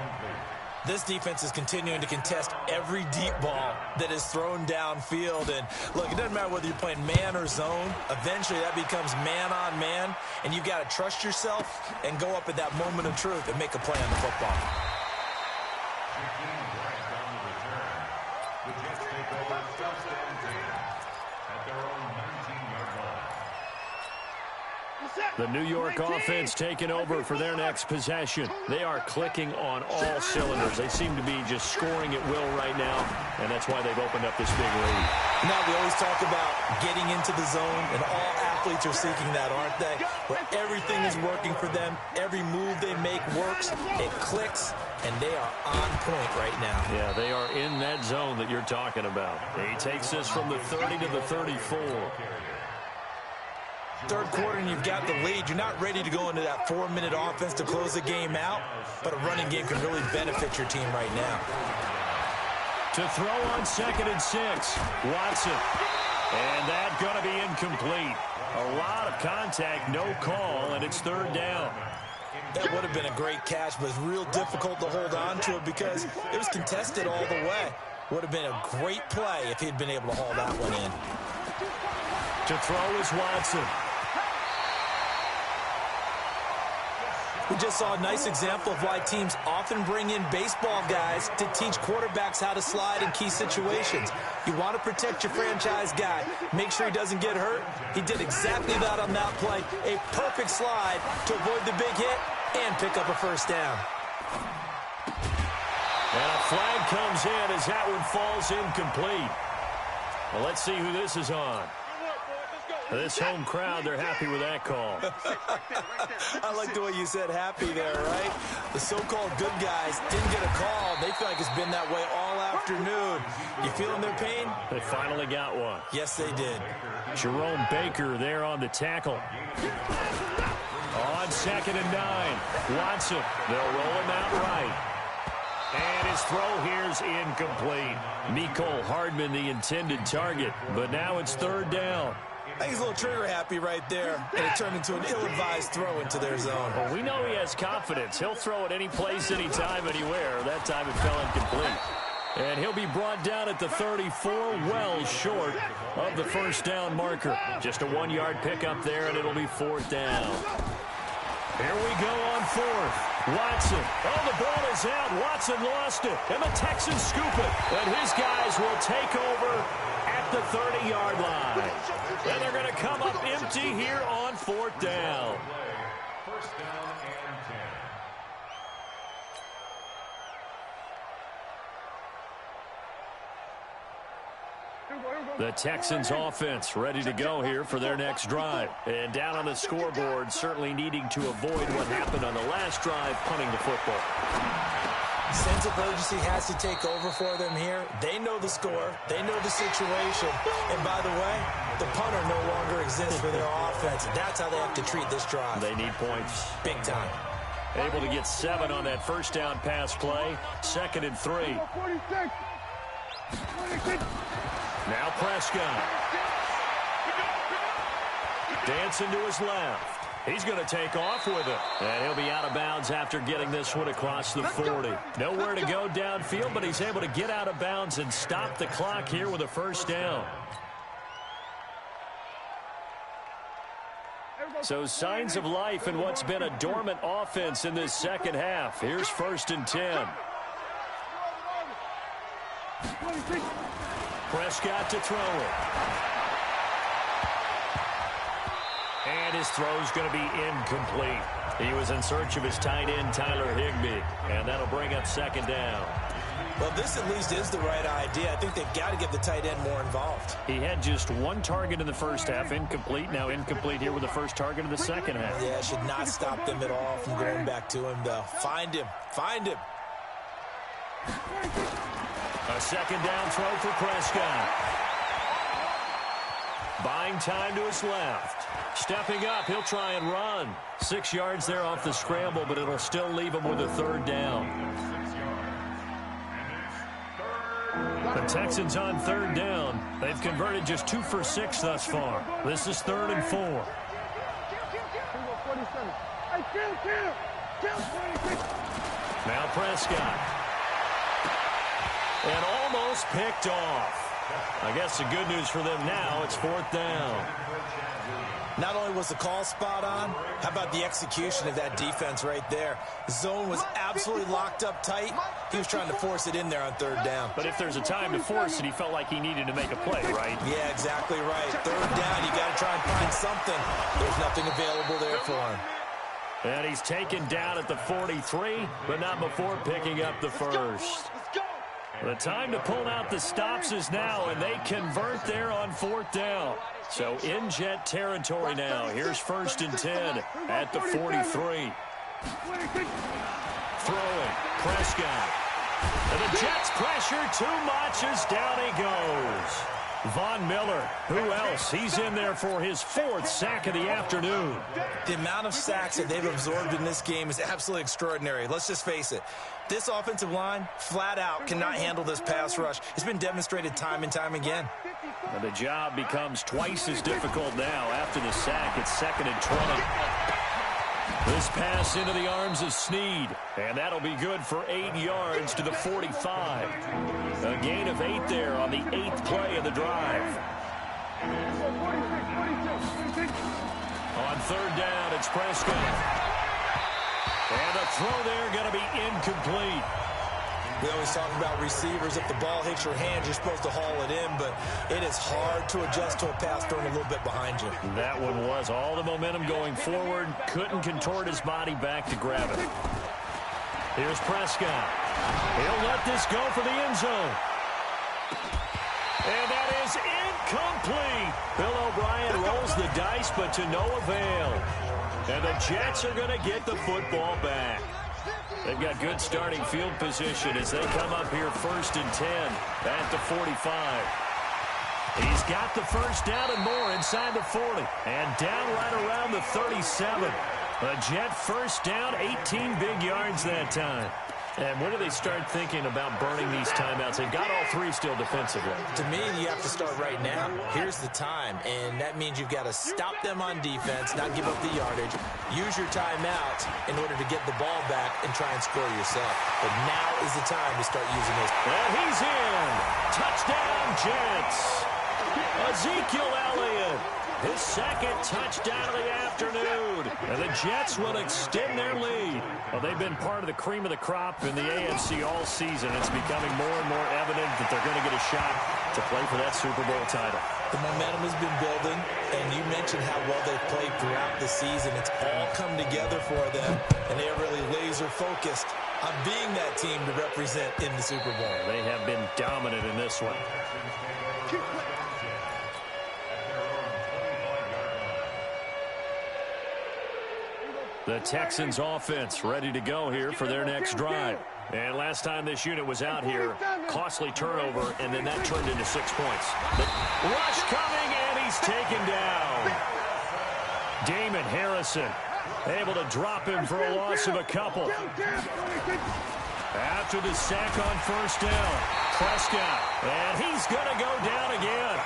This defense is continuing to contest every deep ball that is thrown downfield. And, look, it doesn't matter whether you're playing man or zone. Eventually, that becomes man on man, and you've got to trust yourself and go up at that moment of truth and make a play on the football. The New York offense taking over for their next possession. They are clicking on all cylinders. They seem to be just scoring at will right now, and that's why they've opened up this big lead. Now, we always talk about getting into the zone, and all athletes are seeking that, aren't they? Where everything is working for them. Every move they make works. It clicks, and they are on point right now. Yeah, they are in that zone that you're talking about. He takes this from the 30 to the 34. 3rd quarter and you've got the lead. You're not ready to go into that 4-minute offense to close the game out, but a running game can really benefit your team right now. To throw on 2nd and 6, Watson. And that's going to be incomplete. A lot of contact, no call, and it's 3rd down. That would have been a great catch, but it's real difficult to hold on to it because it was contested all the way. Would have been a great play if he'd been able to haul that one in. To throw is Watson. We just saw a nice example of why teams often bring in baseball guys to teach quarterbacks how to slide in key situations. You want to protect your franchise guy. Make sure he doesn't get hurt. He did exactly that on that play. A perfect slide to avoid the big hit and pick up a 1st down. And a flag comes in as that one falls incomplete. Well, let's see who this is on. This home crowd, they're happy with that call. I like the way you said happy there, right? The so-called good guys didn't get a call. They feel like it's been that way all afternoon. You feeling their pain? They finally got one. Yes, they did. Jerome Baker there on the tackle. On 2nd and 9, Watson. They'll roll him out right. And his throw here's incomplete. Mecole Hardman, the intended target. But now it's 3rd down. I think he's a little trigger happy right there, and it turned into an ill-advised throw into their zone. Well, we know he has confidence. He'll throw it any place, anytime, anywhere. That time it fell incomplete. And he'll be brought down at the 34, well short of the 1st down marker. Just a 1-yard pickup there, and it'll be 4th down. Here we go on 4th. Watson. Oh, the ball is out. Watson lost it, and the Texans scoop it. And his guys will take over at at the 30-yard line. And they're going to come up empty here on 4th down. First down and 10. The Texans offense ready to go here for their next drive. And down on the scoreboard, certainly needing to avoid what happened on the last drive, punting the football. Sense of urgency has to take over for them here. They know the score. They know the situation. And by the way, the punter no longer exists for their offense. And that's how they have to treat this drive. They need points. Big time. Able to get 7 on that first down pass play. 2nd and 3. Now Prescott. Dancing to his left. He's going to take off with it. And he'll be out of bounds after getting this one across the 40. Nowhere to go downfield, but he's able to get out of bounds and stop the clock here with a first down. So signs of life in what's been a dormant offense in this second half. Here's 1st and 10. Prescott to throw it. And his throw's going to be incomplete. He was in search of his tight end, Tyler Higbee. And that'll bring up 2nd down. Well, this at least is the right idea. I think they've got to get the tight end more involved. He had just 1 target in the first half, incomplete. Now incomplete here with the first target of the second half. Yeah, should not stop them at all from going back to him, though. Find him. Find him. A 2nd down throw for Prescott. Buying time to his left. Stepping up, he'll try and run. 6 yards there off the scramble, but it'll still leave him with a 3rd down. The Texans on 3rd down. They've converted just 2 for 6 thus far. This is 3rd and 4. Now Prescott. And almost picked off. I guess the good news for them now, it's 4th down. Not only was the call spot on, how about the execution of that defense right there? The zone was absolutely locked up tight. He was trying to force it in there on 3rd down. But if there's a time to force it, he felt like he needed to make a play, right? Yeah, exactly right. 3rd down, you got to try and find something. There's nothing available there for him. And he's taken down at the 43, but not before picking up the first. The time to pull out the stops is now, and they convert there on 4th down. So in Jet territory now. Here's 1st and 10 at the 43. Throwing, Prescott. And the Jets pressure too much as down he goes. Von Miller, who else? He's in there for his 4th sack of the afternoon. The amount of sacks that they've absorbed in this game is absolutely extraordinary. Let's just face it. This offensive line, flat out, cannot handle this pass rush. It's been demonstrated time and time again. And the job becomes twice as difficult now after the sack. It's 2nd and 20. This pass into the arms of Snead. And that'll be good for 8 yards to the 45. A gain of 8 there on the 8th play of the drive. On 3rd down, it's Prescott. And the throw there going to be incomplete. We always talk about receivers. If the ball hits your hand, you're supposed to haul it in, but it is hard to adjust to a pass thrown a little bit behind you. That one was all the momentum going forward. Couldn't contort his body back to grab it. Here's Prescott. He'll let this go for the end zone. And that is incomplete. Bill O'Brien rolls the dice, but to no avail. And the Jets are going to get the football back. They've got good starting field position as they come up here 1st and 10 at the 45. He's got the first down and more inside the 40. And down right around the 37. A Jet first down, 18 big yards that time. And when do they start thinking about burning these timeouts? They've got all 3 still defensively. To me, you have to start right now. Here's the time, and that means you've got to stop them on defense, not give up the yardage, use your timeouts in order to get the ball back and try and score yourself. But now is the time to start using this. Well, he's in. Touchdown, Jets. Ezekiel Elliott his second touchdown of the afternoon. And the Jets will extend their lead. Well, they've been part of the cream of the crop in the AFC all season. It's becoming more and more evident that they're going to get a shot to play for that Super Bowl title. The momentum has been building, and you mentioned how well they've played throughout the season. It's all come together for them, and they are really laser-focused on being that team to represent in the Super Bowl. They have been dominant in this one. The Texans offense ready to go here for their next drive. And last time this unit was out here, costly turnover, and then that turned into 6 points. The rush coming, and he's taken down. Damon Harrison able to drop him for a loss of a couple. After the sack on first down, Prescott, and he's going to go down again.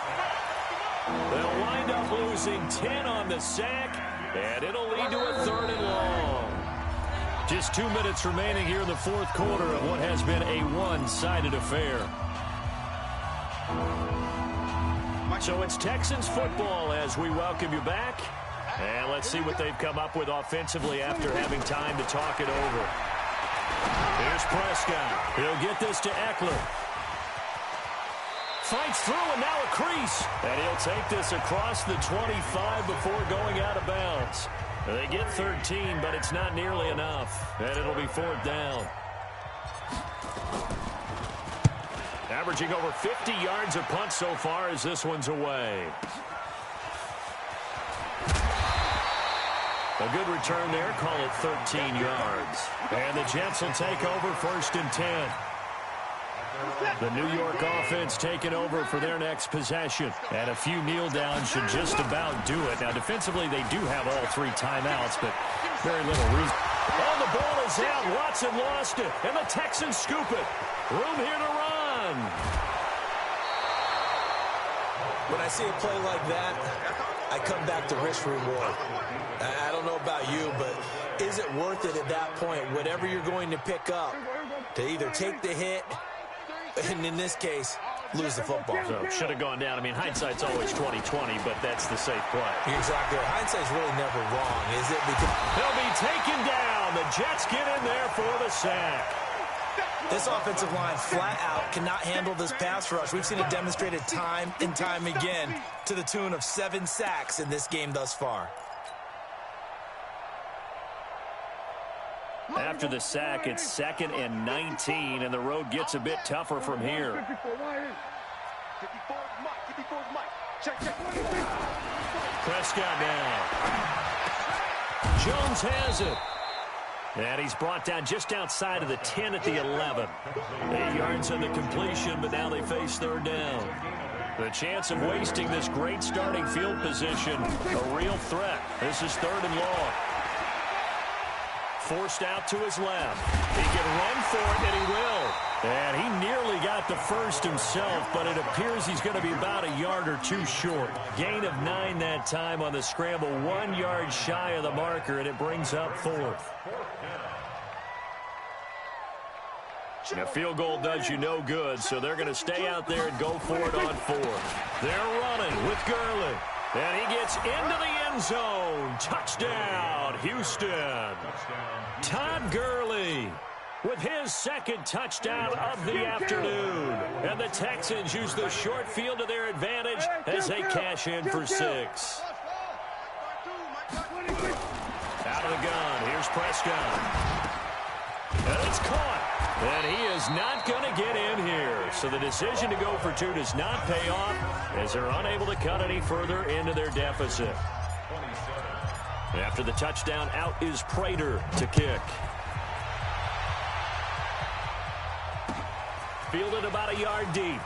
They'll wind up losing 10 on the sack, and it'll lead to a 3rd and long. Just 2 minutes remaining here in the fourth quarter of what has been a one-sided affair. So it's Texans football as we welcome you back. And let's see what they've come up with offensively after having time to talk it over. Here's Prescott. He'll get this to Eckler. Fights through, and now a crease. And he'll take this across the 25 before going out of bounds. They get 13, but it's not nearly enough. And it'll be 4th down. Averaging over 50 yards a punt so far as this one's away. A good return there. Call it 13 yards. And the Jets will take over 1st and 10. The New York offense taking over for their next possession. And a few kneel downs should just about do it. Now, defensively, they do have all 3 timeouts, but very little reason. Oh, the ball is out. Watson lost it. And the Texans scoop it. Room here to run. When I see a play like that, I come back to risk reward. I don't know about you, but is it worth it at that point, whatever you're going to pick up, to either take the hit, and in this case, lose the football? So should have gone down. I mean, hindsight's always 20/20, but that's the safe play. Exactly. Hindsight's really never wrong, is it? Because he'll be taken down. The Jets get in there for the sack. This offensive line flat out cannot handle this pass rush. We've seen it demonstrated time and time again to the tune of 7 sacks in this game thus far. After the sack, it's 2nd and 19, and the road gets a bit tougher from here. Prescott now. Jones has it. And he's brought down just outside of the 10 at the 11. 8 yards on the completion, but now they face 3rd down. The chance of wasting this great starting field position, a real threat. This is 3rd and long. Forced out to his left. He can run for it, and he will. And he nearly got the first himself, but it appears he's going to be about a yard or 2 short. Gain of 9 that time on the scramble, 1 yard shy of the marker, and it brings up 4th. And a field goal does you no good, so they're going to stay out there and go for it on 4th. They're running with Gurley. And he gets into the end zone. Touchdown, Houston. Todd Gurley with his 2nd touchdown of the afternoon. And the Texans use the short field to their advantage as they cash in for 6. Out of the gun, here's Prescott. And it's caught. And he is not going to get in here. So the decision to go for 2 does not pay off as they're unable to cut any further into their deficit. After the touchdown, out is Prater to kick. Fielded about a yard deep.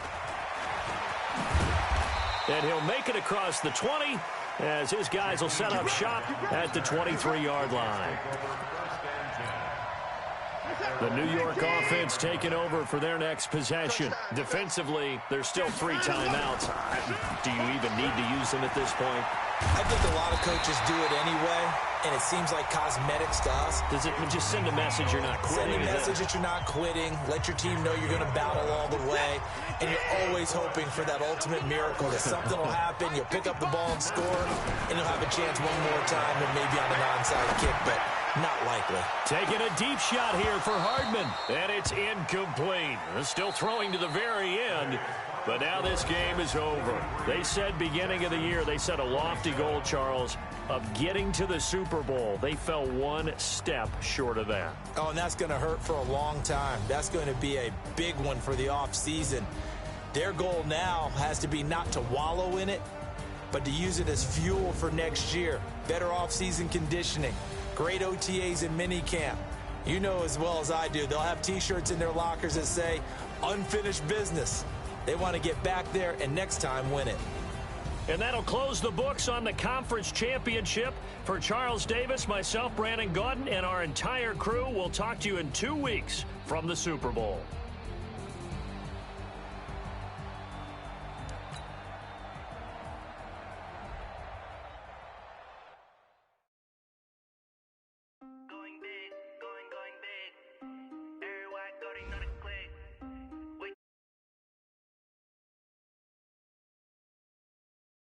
And he'll make it across the 20 as his guys will set up shop at the 23-yard line. The New York offense taking over for their next possession. Defensively, there's still 3 timeouts. Do you even need to use them at this point? I think a lot of coaches do it anyway, and it seems like cosmetics to us. Does it just send a message you're not quitting? Send a message that you're not quitting. Let your team know you're going to battle all the way. And you're always hoping for that ultimate miracle that something will happen. You'll pick up the ball and score, and you'll have a chance one more time, and maybe on an onside kick, but not likely. Taking a deep shot here for Hardman, and it's incomplete. Still throwing to the very end. But now this game is over. They said beginning of the year, they set a lofty goal, Charles, of getting to the Super Bowl. They fell one step short of that. Oh, and that's going to hurt for a long time. That's going to be a big one for the offseason. Their goal now has to be not to wallow in it, but to use it as fuel for next year. Better offseason conditioning, great OTAs and minicamp. You know as well as I do, they'll have T-shirts in their lockers that say, unfinished business. They want to get back there and next time win it. And that'll close the books on the conference championship. For Charles Davis, myself, Brandon Gaudin, and our entire crew, we'll talk to you in 2 weeks from the Super Bowl.